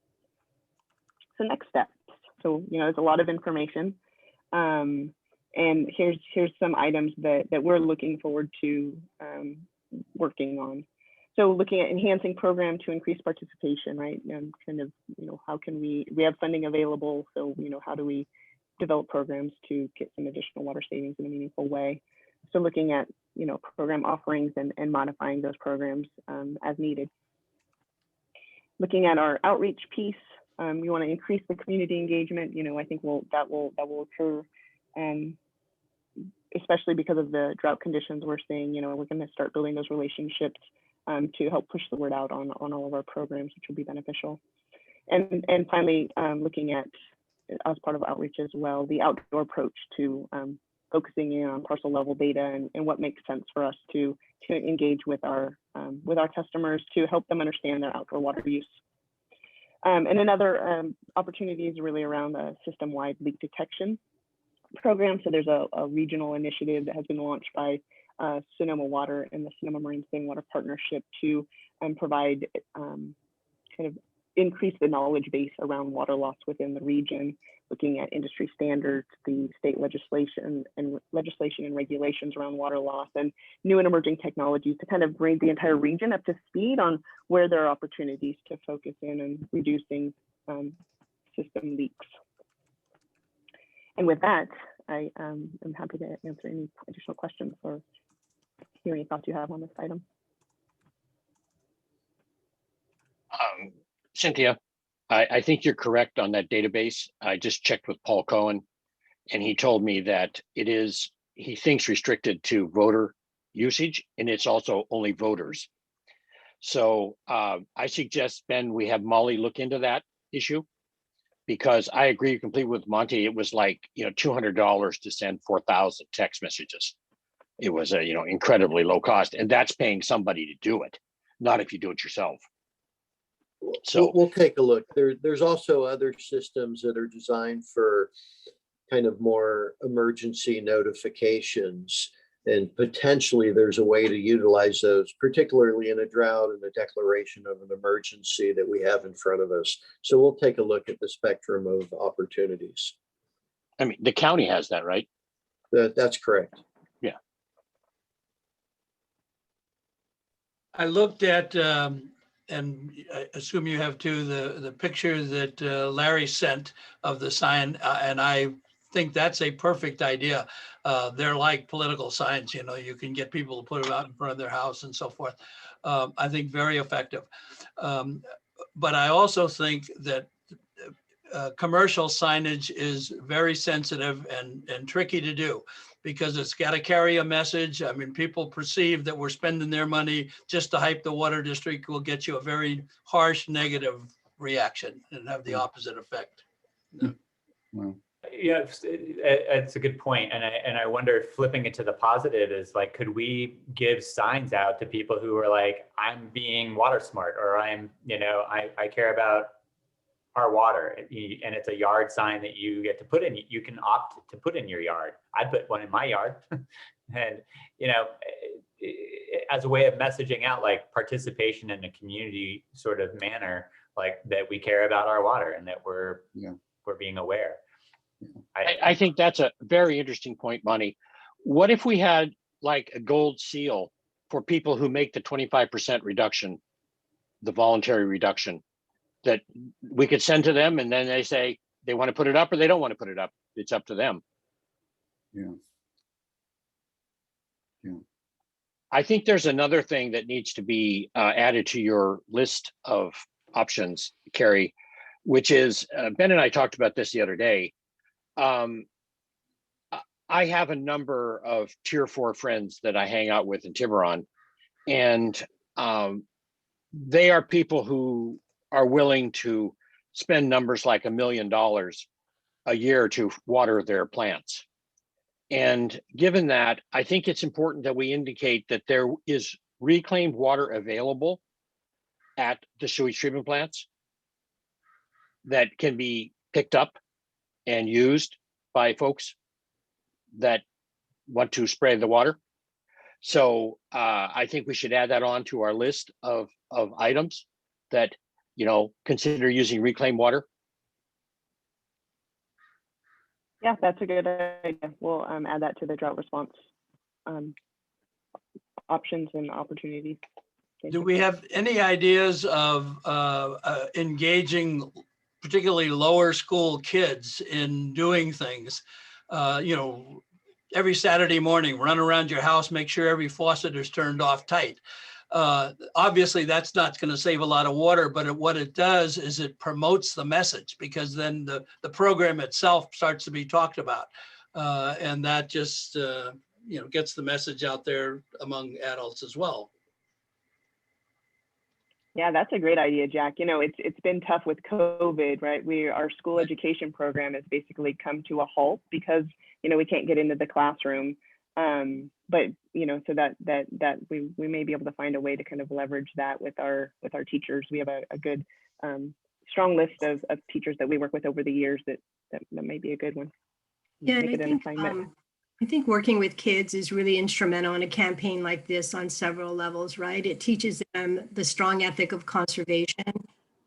Speaker 7: So next steps. So, there's a lot of information. And here's some items that we're looking forward to working on. So looking at enhancing program to increase participation, right? And kind of, how can we have funding available. So, how do we develop programs to get some additional water savings in a meaningful way? So looking at, program offerings and modifying those programs as needed. Looking at our outreach piece, we want to increase the community engagement. I think that will occur, especially because of the drought conditions we're seeing. We're going to start building those relationships to help push the word out on all of our programs, which will be beneficial. And finally, looking at, as part of outreach as well, the outdoor approach to focusing in on parcel level data and what makes sense for us to engage with our customers to help them understand their outdoor water use. And another opportunity is really around a system-wide leak detection program. So there's a regional initiative that has been launched by Sonoma Water and the Sonoma Marine Clean Water Partnership to provide kind of increase the knowledge base around water loss within the region, looking at industry standards, the state legislation and regulations around water loss, and new and emerging technologies to kind of bring the entire region up to speed on where there are opportunities to focus in on reducing system leaks. And with that, I am happy to answer any additional questions or hear any thoughts you have on this item.
Speaker 9: Cynthia, I think you're correct on that database. I just checked with Paul Cohen, and he told me that he thinks restricted to voter usage, and it's also only voters. So I suggest, Ben, we have Molly look into that issue, because I agree completely with Monty. It was like, $200 to send 4,000 text messages. It was incredibly low cost, and that's paying somebody to do it, not if you do it yourself. So
Speaker 8: we'll take a look. There's also other systems that are designed for kind of more emergency notifications, and potentially there's a way to utilize those, particularly in a drought and the declaration of an emergency that we have in front of us. So we'll take a look at the spectrum of opportunities.
Speaker 9: I mean, the county has that, right?
Speaker 8: That's correct.
Speaker 9: Yeah.
Speaker 2: I looked at, and I assume you have too, the picture that Larry sent of the sign, and I think that's a perfect idea. They're like political signs, you can get people to put them out in front of their house and so forth. I think very effective. But I also think that commercial signage is very sensitive and tricky to do, because it's got to carry a message. I mean, people perceive that we're spending their money just to hype the water district will get you a very harsh negative reaction and have the opposite effect.
Speaker 4: Wow.
Speaker 10: Yeah, it's a good point. And I wonder if flipping it to the positive is like, could we give signs out to people who are like, I'm being water smart, or I'm, I care about our water, and it's a yard sign that you get to put in. You can opt to put in your yard. I put one in my yard, and as a way of messaging out like participation in a community sort of manner, like that we care about our water and that we're being aware.
Speaker 9: I think that's a very interesting point, Monty. What if we had like a gold seal for people who make the 25% reduction, the voluntary reduction, that we could send to them, and then they say, they want to put it up or they don't want to put it up. It's up to them.
Speaker 4: Yeah. Yeah.
Speaker 9: I think there's another thing that needs to be added to your list of options, Carrie, which is Ben and I talked about this the other day. I have a number of tier 4 friends that I hang out with in Tiburon, and they are people who are willing to spend numbers like $1 million a year to water their plants. And given that, I think it's important that we indicate that there is reclaimed water available at the sewage treatment plants that can be picked up and used by folks that want to spray the water. So I think we should add that on to our list of items that, you know, consider using reclaimed water.
Speaker 7: Yeah, that's a good idea. We'll add that to the drought response options and opportunities.
Speaker 2: Do we have any ideas of engaging particularly lower school kids in doing things? You know, every Saturday morning, run around your house, make sure every faucet is turned off tight. Obviously, that's not going to save a lot of water, but what it does is it promotes the message, because then the program itself starts to be talked about. And that just, you know, gets the message out there among adults as well.
Speaker 7: Yeah, that's a great idea, Jack. You know, it's been tough with COVID, right? Our school education program has basically come to a halt because, you know, we can't get into the classroom. But, you know, so that we may be able to find a way to kind of leverage that with our teachers. We have a good strong list of teachers that we work with over the years that may be a good one.
Speaker 11: Yeah,
Speaker 7: Make
Speaker 11: and
Speaker 7: it an assignment.
Speaker 11: I think working with kids is really instrumental in a campaign like this on several levels, right? It teaches them the strong ethic of conservation,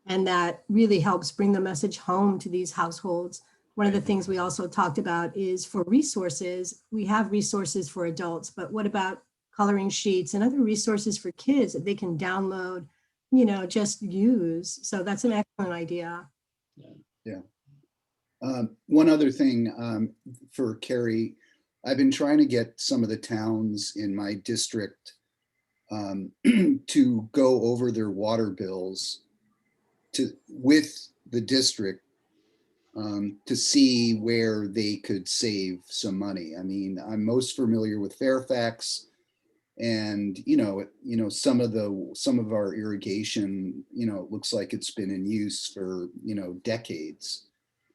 Speaker 11: and that really helps bring the message home to these households. One of the things we also talked about is for resources. We have resources for adults, but what about coloring sheets and other resources for kids that they can download, you know, just use? So that's an excellent idea.
Speaker 4: Yeah. One other thing for Carrie, I've been trying to get some of the towns in my district to go over their water bills with the district to see where they could save some money. I mean, I'm most familiar with Fairfax, and you know some of our irrigation, you know, it looks like it's been in use for, you know, decades.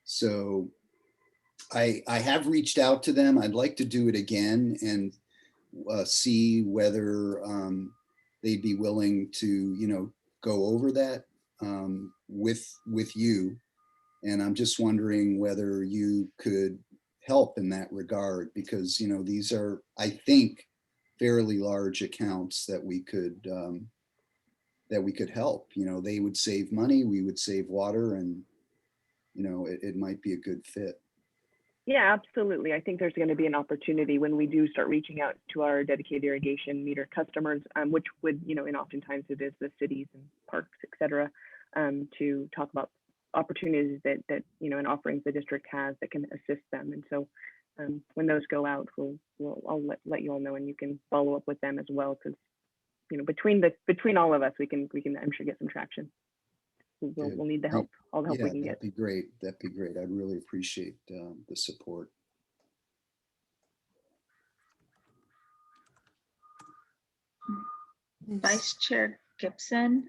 Speaker 4: So I have reached out to them. I'd like to do it again and see whether they'd be willing to, you know, go over that with you. And I'm just wondering whether you could help in that regard, because, you know, these are, I think, fairly large accounts that we could help. You know, they would save money, we would save water, and, you know, it might be a good fit.
Speaker 7: Yeah, absolutely. I think there's going to be an opportunity when we do start reaching out to our dedicated irrigation meter customers, which would, you know, and oftentimes it is the cities and parks, et cetera, to talk about opportunities that you know, and offerings the district has that can assist them. And so when those go out, I'll let you all know, and you can follow up with them as well, because, you know, between all of us, we can I'm sure get some traction. We'll need the help, all the help we can get.
Speaker 4: That'd be great. That'd be great. I'd really appreciate the support.
Speaker 3: Vice Chair Gibson,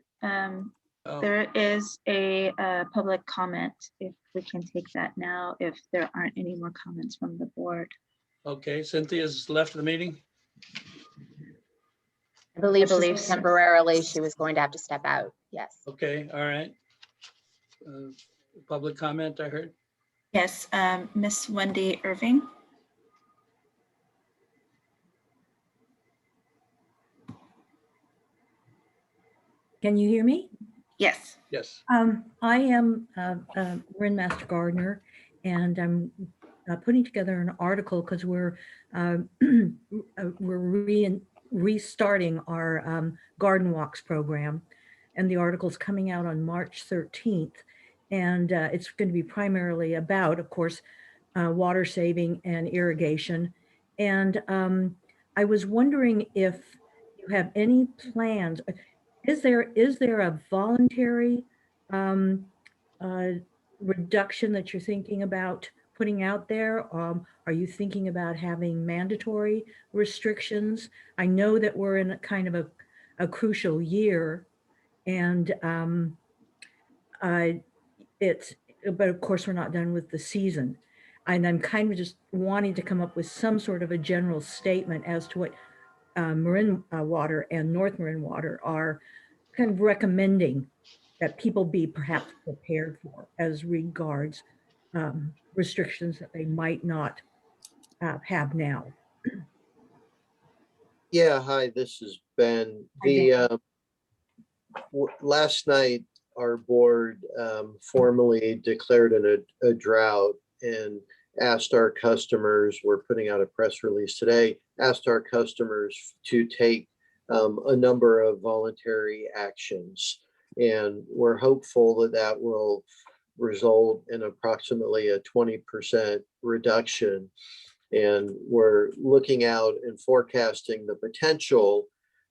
Speaker 2: Oh,
Speaker 3: there is a public comment, if we can take that now, if there aren't any more comments from the board.
Speaker 2: okay, Cynthia's left the meeting.
Speaker 6: I believe
Speaker 3: believe so.
Speaker 6: temporarily she was going to have to step out. Yes.
Speaker 2: Okay, all right. Public comment, I heard.
Speaker 3: Yes, Miss Wendy Irving.
Speaker 12: Can you hear me?
Speaker 3: Yes.
Speaker 2: Yes.
Speaker 12: I am Marin Master Gardener, and I'm putting together an article because we're restarting our garden walks program, and the article's coming out on March 13th. And it's going to be primarily about, of course, water saving and irrigation. And I was wondering if you have any plans. Is there a voluntary reduction that you're thinking about putting out there? Are you thinking about having mandatory restrictions? I know that we're in a kind of a crucial year, and but of course we're not done with the season. And I'm kind of just wanting to come up with some sort of a general statement as to what Marin Water and North Marin Water are kind of recommending that people be perhaps prepared for as regards restrictions that they might not have now.
Speaker 8: Yeah, hi, this is Ben.
Speaker 12: Hi, Ben.
Speaker 8: Last night, our board formally declared a drought and asked our customers, we're putting out a press release today, asked our customers to take a number of voluntary actions. And we're hopeful that that will result in approximately a 20% reduction. And we're looking out and forecasting the potential,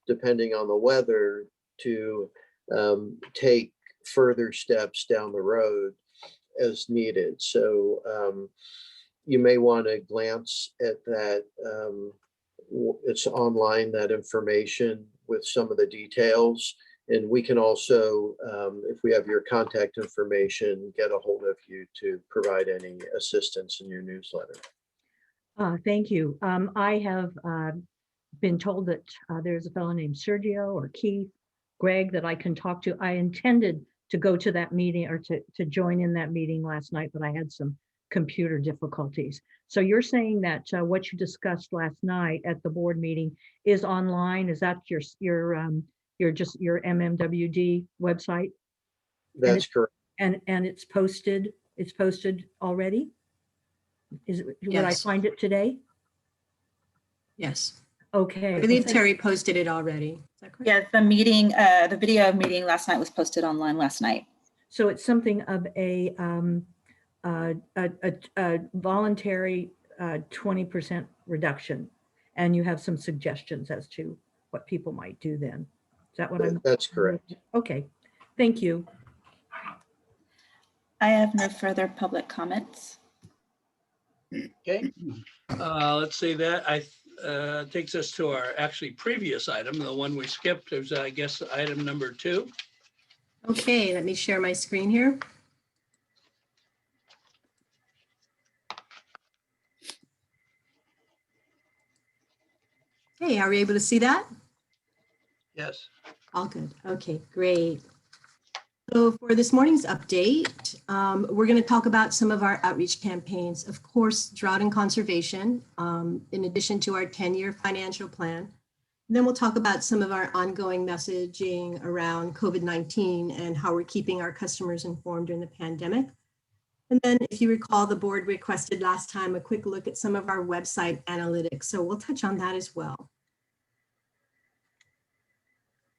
Speaker 8: depending on the weather, to take further steps down the road as needed. So you may want to glance at that. It's online, that information with some of the details. And we can also, if we have your contact information, get a hold of you to provide any assistance in your newsletter.
Speaker 12: Thank you. I have been told that there's a fellow named Sergio or Keith, Greg, that I can talk to. I intended to go to that meeting or to join in that meeting last night, but I had some computer difficulties. So you're saying that what you discussed last night at the board meeting is online? Is that your MMWD website?
Speaker 8: That's correct.
Speaker 12: And it's posted. It's posted already. Would I
Speaker 11: Yes.
Speaker 12: find it today?
Speaker 11: Yes.
Speaker 12: Okay.
Speaker 11: I believe Terry posted it already. Is that correct?
Speaker 13: Yeah, the video meeting last night was posted online last night.
Speaker 12: So it's something of a voluntary 20% reduction, and you have some suggestions as to what people might do then. Is that what I'm?
Speaker 8: That's correct.
Speaker 12: Okay, thank you.
Speaker 13: I have no further public comments.
Speaker 2: Okay, let's see that. Takes us to our actually previous item, the one we skipped. Is I guess item number 2.
Speaker 11: Okay, let me share my screen here. Hey, are we able to see that?
Speaker 2: Yes.
Speaker 11: All good. Okay, great. So for this morning's update, we're going to talk about some of our outreach campaigns. Of course, drought and conservation, in addition to our 10-year financial plan. And then we'll talk about some of our ongoing messaging around COVID-19 and how we're keeping our customers informed during the pandemic. And then if you recall, the board requested last time a quick look at some of our website analytics. So we'll touch on that as well.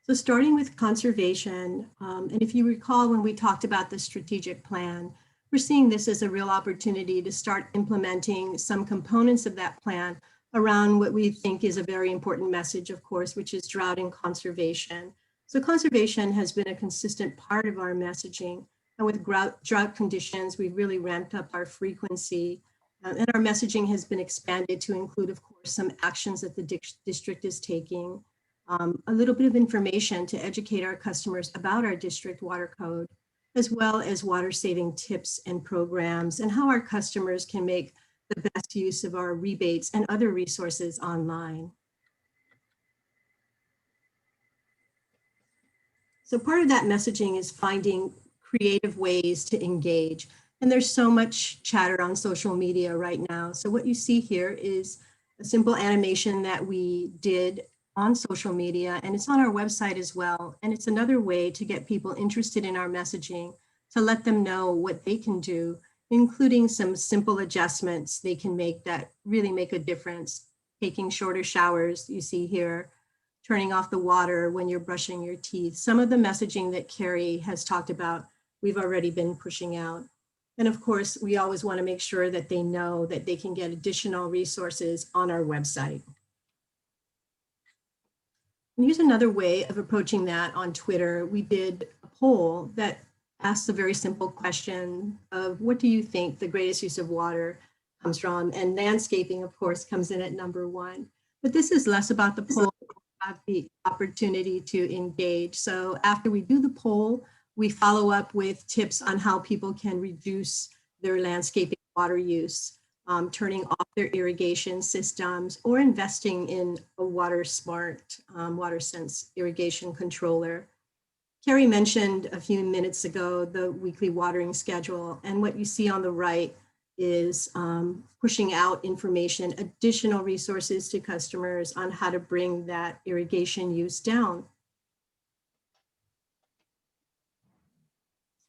Speaker 11: So starting with conservation, and if you recall when we talked about the strategic plan, we're seeing this as a real opportunity to start implementing some components of that plan around what we think is a very important message, of course, which is drought and conservation. So conservation has been a consistent part of our messaging. And with drought conditions, we've really ramped up our frequency. And our messaging has been expanded to include, of course, some actions that the district is taking. A little bit of information to educate our customers about our district water code, as well as water saving tips and programs, and how our customers can make the best use of our rebates and other resources online. So part of that messaging is finding creative ways to engage. And there's so much chatter on social media right now. So what you see here is a simple animation that we did on social media, and it's on our website as well. And it's another way to get people interested in our messaging, to let them know what they can do, including some simple adjustments they can make that really make a difference. Taking shorter showers, you see here, turning off the water when you're brushing your teeth. Some of the messaging that Carrie has talked about we've already been pushing out. And of course, we always want to make sure that they know that they can get additional resources on our website. And here's another way of approaching that on Twitter. We did a poll that asked a very simple question of what do you think the greatest use of water comes from? And landscaping, of course, comes in at #1. But this is less about the poll, about the opportunity to engage. So after we do the poll, we follow up with tips on how people can reduce their landscaping water use, turning off their irrigation systems, or investing in a water smart, WaterSense irrigation controller. Carrie mentioned a few minutes ago the weekly watering schedule, and what you see on the right is pushing out information, additional resources to customers on how to bring that irrigation use down.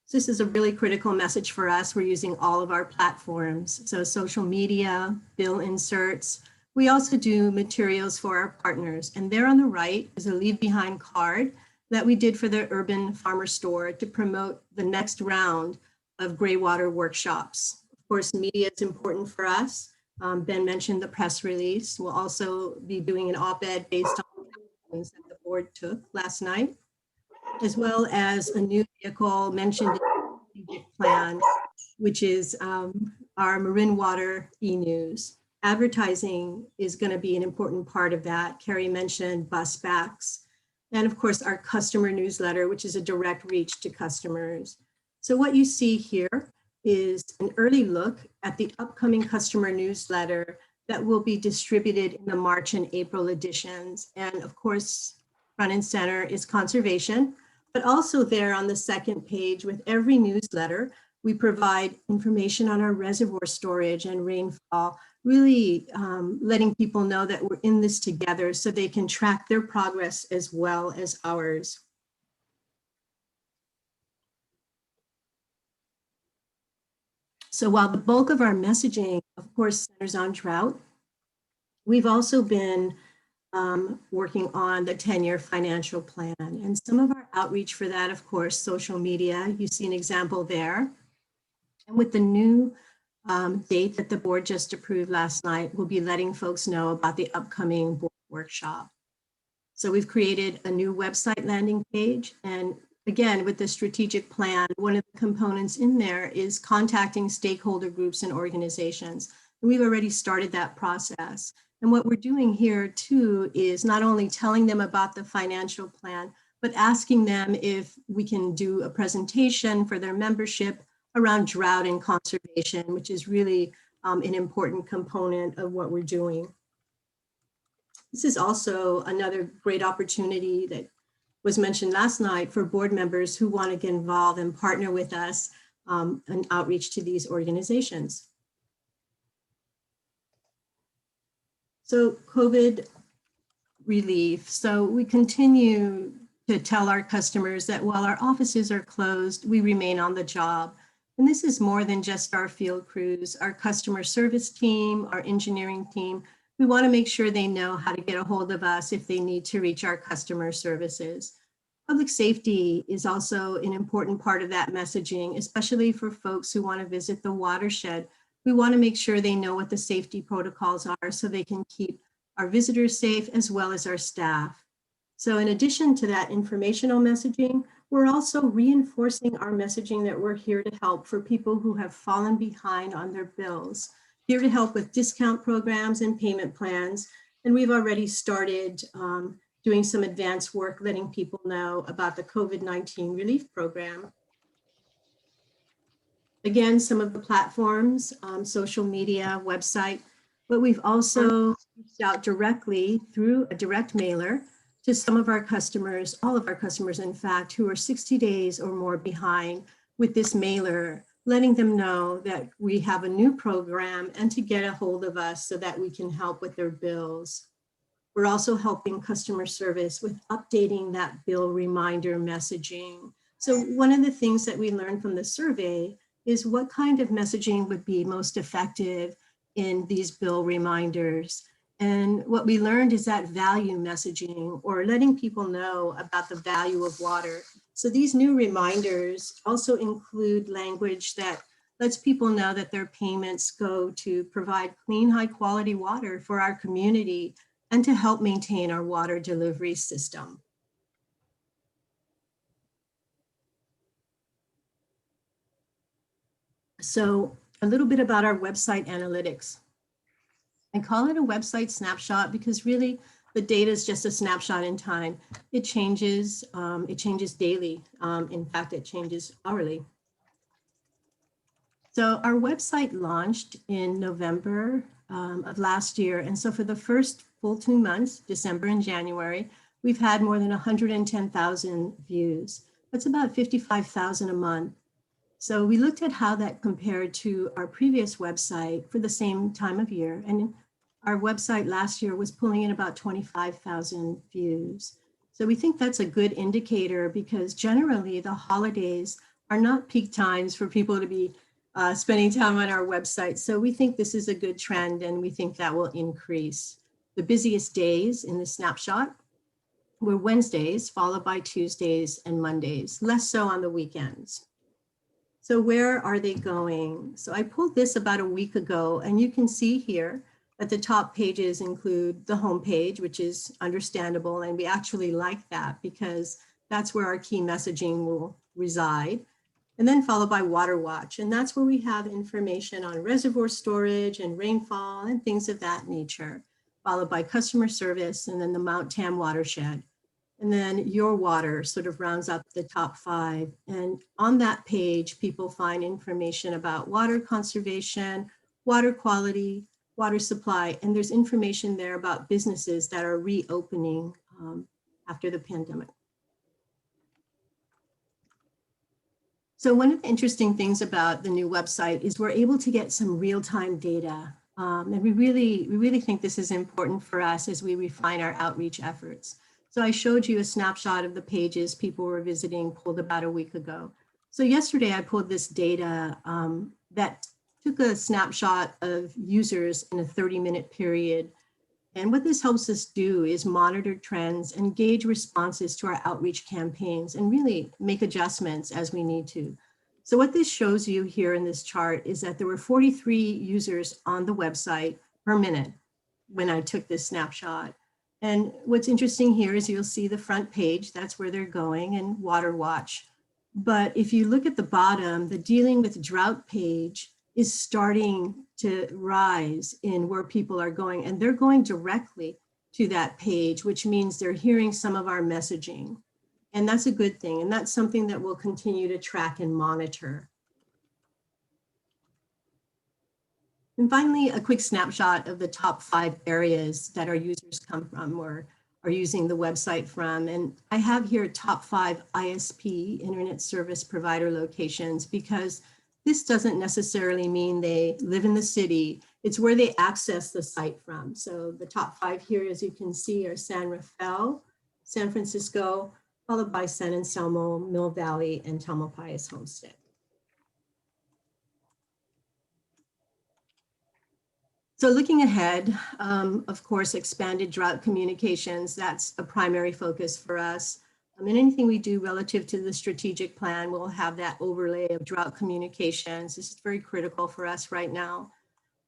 Speaker 11: So this is a really critical message for us. We're using all of our platforms. So social media, bill inserts. We also do materials for our partners. And there on the right is a leave behind card that we did for the Urban Farmer Store to promote the next round of gray water workshops. Of course, media is important for us. Ben mentioned the press release. We'll also be doing an op-ed based on the actions that the board took last night, as well as a new vehicle mentioned in the strategic plan, which is our Marin Water e-news. Advertising is going to be an important part of that. Carrie mentioned bus backs, and of course our customer newsletter, which is a direct reach to customers. So what you see here is an early look at the upcoming customer newsletter that will be distributed in the March and April editions. And of course, front and center is conservation, but also there on the second page with every newsletter, we provide information on our reservoir storage and rainfall, really letting people know that we're in this together so they can track their progress as well as ours. So while the bulk of our messaging, of course, centers on drought, we've also been working on the 10-year financial plan. And some of our outreach for that, of course, social media, you see an example there. And with the new date that the board just approved last night, we'll be letting folks know about the upcoming board workshop. So we've created a new website landing page. And again, with the strategic plan, one of the components in there is contacting stakeholder groups and organizations. And we've already started that process. And what we're doing here too is not only telling them about the financial plan, but asking them if we can do a presentation for their membership around drought and conservation, which is really an important component of what we're doing. This is also another great opportunity that was mentioned last night for board members who want to get involved and partner with us in outreach to these organizations. So COVID relief. So we continue to tell our customers that while our offices are closed, we remain on the job. And this is more than just our field crews, our customer service team, our engineering team. We want to make sure they know how to get a hold of us if they need to reach our customer services. Public safety is also an important part of that messaging, especially for folks who want to visit the watershed. We want to make sure they know what the safety protocols are so they can keep our visitors safe as well as our staff. So in addition to that informational messaging, we're also reinforcing our messaging that we're here to help for people who have fallen behind on their bills, here to help with discount programs and payment plans. And we've already started doing some advanced work letting people know about the COVID-19 relief program. Again, some of the platforms, social media, website, but we've also reached out directly through a direct mailer to some of our customers, all of our customers, in fact, who are 60 days or more behind with this mailer, letting them know that we have a new program and to get a hold of us so that we can help with their bills. We're also helping customer service with updating that bill reminder messaging. So one of the things that we learned from the survey is what kind of messaging would be most effective in these bill reminders. And what we learned is that value messaging, or letting people know about the value of water, So these new reminders also include language that lets people know that their payments go to provide clean, high quality water for our community and to help maintain our water delivery system. So a little bit about our website analytics. I call it a website snapshot because really the data is just a snapshot in time. It changes daily. In fact, it changes hourly. So our website launched in November of last year. And so for the first full 2 months, December and January, we've had more than 110,000 views. That's about 55,000 a month. So we looked at how that compared to our previous website for the same time of year. And our website last year was pulling in about 25,000 views. So we think that's a good indicator because generally the holidays are not peak times for people to be spending time on our website. So we think this is a good trend and we think that will increase. The busiest days in the snapshot were Wednesdays, followed by Tuesdays and Mondays, less so on the weekends. So where are they going? So I pulled this about a week ago and you can see here that the top pages include the home page, which is understandable. And we actually like that because that's where our key messaging will reside. And then followed by Water Watch. And that's where we have information on reservoir storage and rainfall and things of that nature, followed by customer service and then the Mount Tam watershed. And then Your Water sort of rounds up the top 5. And on that page, people find information about water conservation, water quality, water supply, and there's information there about businesses that are reopening after the pandemic. So one of the interesting things about the new website is we're able to get some real-time data. And we really think this is important for us as we refine our outreach efforts. So I showed you a snapshot of the pages people were visiting pulled about a week ago. So yesterday I pulled this data that took a snapshot of users in a 30-minute period. And what this helps us do is monitor trends and gauge responses to our outreach campaigns and really make adjustments as we need to. So what this shows you here in this chart is that there were 43 users on the website per minute when I took this snapshot. And what's interesting here is you'll see the front page, that's where they're going, and Water Watch. But if you look at the bottom, the dealing with drought page is starting to rise in where people are going, and they're going directly to that page, which means they're hearing some of our messaging. And that's a good thing. And that's something that we'll continue to track and monitor. And finally, a quick snapshot of the top 5 areas that our users come from or are using the website from. And I have here top 5 ISP, internet service provider locations, because this doesn't necessarily mean they live in the city. It's where they access the site from. So the top 5 here, as you can see, are San Rafael, San Francisco, followed by San Anselmo, Mill Valley, and Tamalpais Homestead. So looking ahead, of course, expanded drought communications, that's a primary focus for us. And anything we do relative to the strategic plan, we'll have that overlay of drought communications. This is very critical for us right now.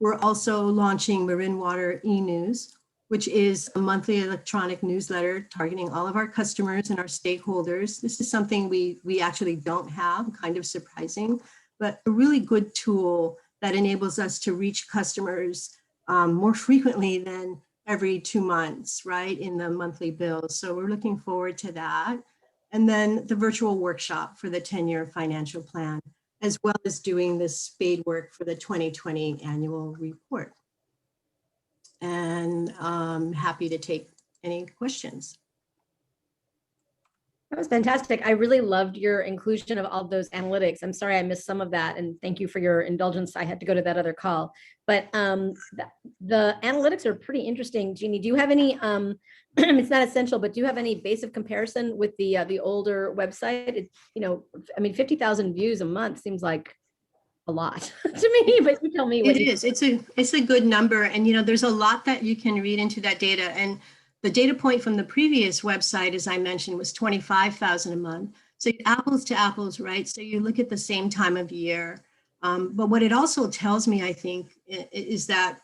Speaker 11: We're also launching Marin Water e-News, which is a monthly electronic newsletter targeting all of our customers and our stakeholders. This is something we actually don't have, kind of surprising, but a really good tool that enables us to reach customers more frequently than every 2 months, right, in the monthly bills. So we're looking forward to that. And then the virtual workshop for the 10-year financial plan, as well as doing the spade work for the 2020 annual report. And I'm happy to take any questions.
Speaker 1: That was fantastic. I really loved your inclusion of all of those analytics. I'm sorry I missed some of that, and thank you for your indulgence. I had to go to that other call. But the analytics are pretty interesting. Jeannie, do you have any, it's not essential, but do you have any base of comparison with the older website? I mean, 50,000 views a month seems like a lot to me, but you tell me.
Speaker 11: It is. It's a good number. And, there's a lot that you can read into that data. And the data point from the previous website, as I mentioned, was 25,000 a month. So apples to apples, right? So you look at the same time of year. But what it also tells me, I think, is that,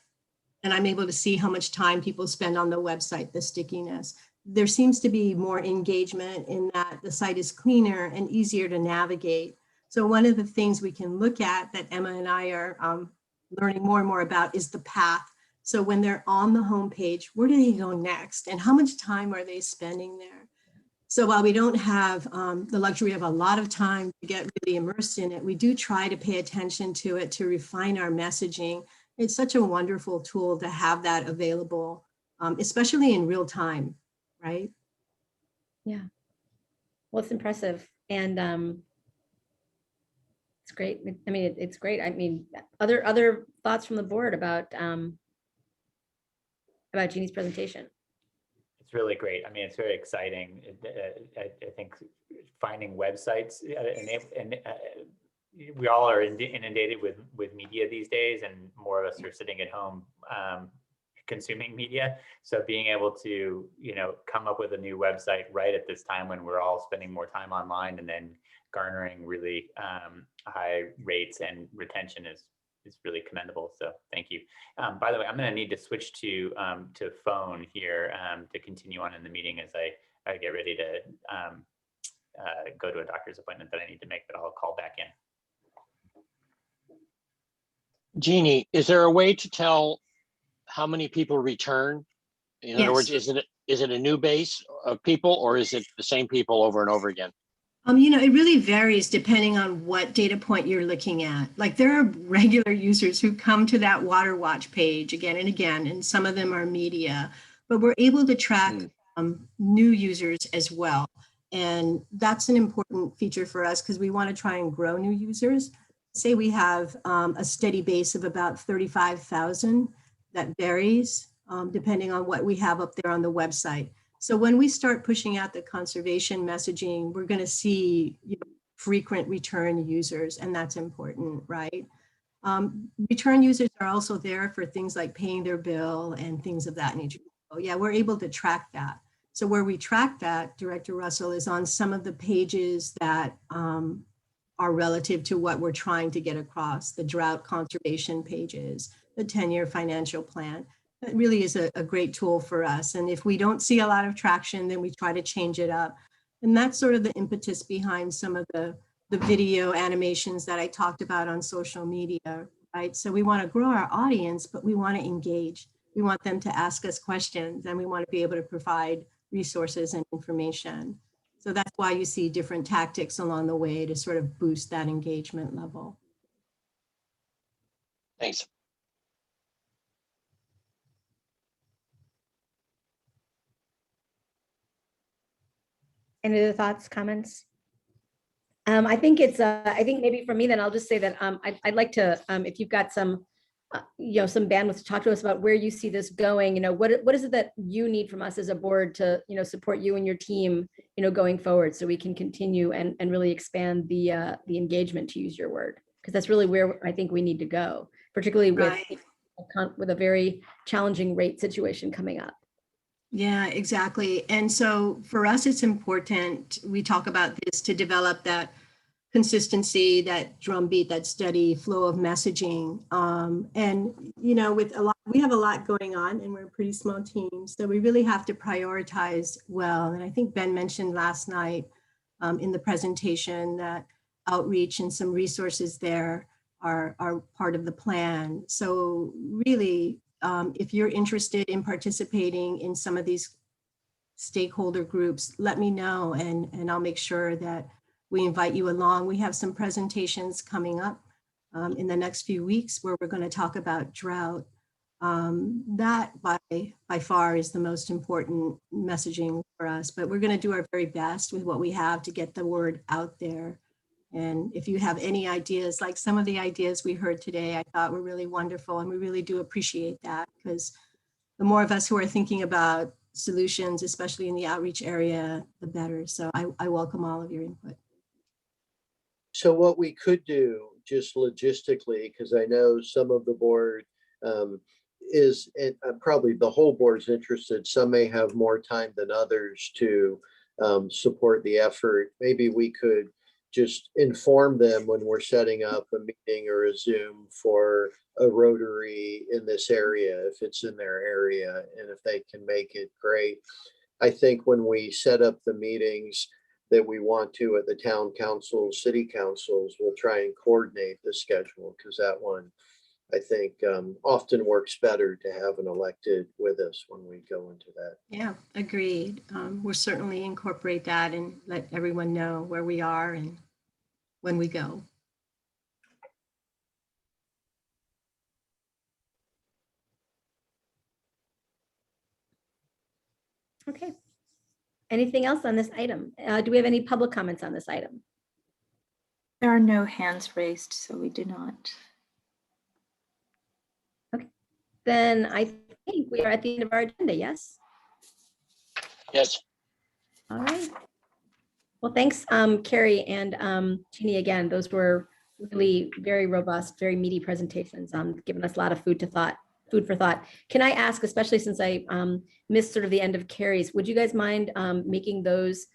Speaker 11: and I'm able to see how much time people spend on the website, the stickiness. There seems to be more engagement in that the site is cleaner and easier to navigate. So one of the things we can look at that Emma and I are learning more and more about is the path. So when they're on the homepage, where do they go next? And how much time are they spending there? So while we don't have the luxury of a lot of time to get really immersed in it, we do try to pay attention to it, to refine our messaging. It's such a wonderful tool to have that available, especially in real time, right?
Speaker 1: Yeah. Well, it's impressive. And it's great. I mean, it's great. I mean, other thoughts from the board about Jeannie's presentation?
Speaker 10: It's really great. I mean, it's very exciting. I think finding websites and we all are inundated with media these days, and more of us are sitting at home consuming media. So being able to, come up with a new website right at this time when we're all spending more time online and then garnering really high rates and retention is really commendable. So thank you. By the way, I'm going to need to switch to phone here to continue on in the meeting as I get ready to go to a doctor's appointment that I need to make, but I'll call back in.
Speaker 9: Jeannie, is there a way to tell how many people return? In other words, is it a new base of people, or is it the same people over and over again?
Speaker 11: It really varies depending on what data point you're looking at. Like there are regular users who come to that Water Watch page again and again, and some of them are media, but we're able to track new users as well. And that's an important feature for us because we want to try and grow new users. Say we have a steady base of about 35,000. That varies depending on what we have up there on the website. So when we start pushing out the conservation messaging, we're going to see frequent return users, and that's important, right? Return users are also there for things like paying their bill and things of that nature. So yeah, we're able to track that. So where we track that, Director Russell, is on some of the pages that are relative to what we're trying to get across, the drought conservation pages, the 10-year financial plan. That really is a great tool for us. And if we don't see a lot of traction, then we try to change it up. And that's sort of the impetus behind some of the video animations that I talked about on social media, right? So we want to grow our audience, but we want to engage. We want them to ask us questions, and we want to be able to provide resources and information. So that's why you see different tactics along the way to sort of boost that engagement level.
Speaker 9: Thanks.
Speaker 1: Any other thoughts, comments? I think it's, I think maybe for me, then I'll just say that I'd like to, if you've got some, some bandwidth to talk to us about where you see this going, what is it that you need from us as a board to, support you and your team, going forward so we can continue and really expand the engagement, to use your word, because that's really where I think we need to go, particularly with a very challenging rate situation coming up.
Speaker 11: Yeah, exactly. And so for us, it's important, we talk about this, to develop that consistency, that drumbeat, that steady flow of messaging. And, with we have a lot going on, and we're a pretty small team. So we really have to prioritize well. And I think Ben mentioned last night in the presentation that outreach and some resources there are part of the plan. So really, if you're interested in participating in some of these stakeholder groups, let me know, and I'll make sure that we invite you along. We have some presentations coming up in the next few weeks where we're going to talk about drought. That by far is the most important messaging for us, but we're going to do our very best with what we have to get the word out there. And if you have any ideas, like some of the ideas we heard today, I thought were really wonderful, and we really do appreciate that, because the more of us who are thinking about solutions, especially in the outreach area, the better. So I welcome all of your input.
Speaker 8: So what we could do, just logistically, because I know some of the board is, and probably the whole board's interested, some may have more time than others to support the effort. Maybe we could just inform them when we're setting up a meeting or a Zoom for a Rotary in this area, if it's in their area, and if they can make it, great. I think when we set up the meetings that we want to at the town councils, city councils, we'll try and coordinate the schedule, because that one, I think, often works better to have an elected with us when we go into that.
Speaker 11: Yeah, agreed. We'll certainly incorporate that and let everyone know where we are and when we go.
Speaker 1: Okay. Anything else on this item? Do we have any public comments on this item?
Speaker 13: There are no hands raised, so we do not.
Speaker 1: Then I think we are at the end of our agenda, yes?
Speaker 9: Yes.
Speaker 1: All right. Well, thanks, Carrie and Jeannie again. Those were really very robust, very meaty presentations, giving us a lot of food for thought. Can I ask, especially since I missed sort of the end of Carrie's, would you guys mind making those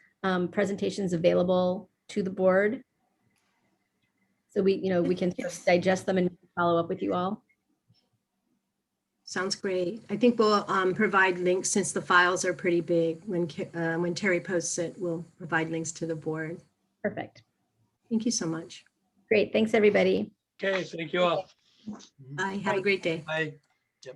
Speaker 1: presentations available to the board? So we can sort of digest them and follow up with you all.
Speaker 11: Sounds great. I think we'll provide links since the files are pretty big. When Terry posts it, we'll provide links to the board.
Speaker 1: Perfect.
Speaker 11: Thank you so much.
Speaker 1: Great. Thanks, everybody.
Speaker 2: Okay, thank you all.
Speaker 11: Bye. Have a great day.
Speaker 2: Bye. Yep.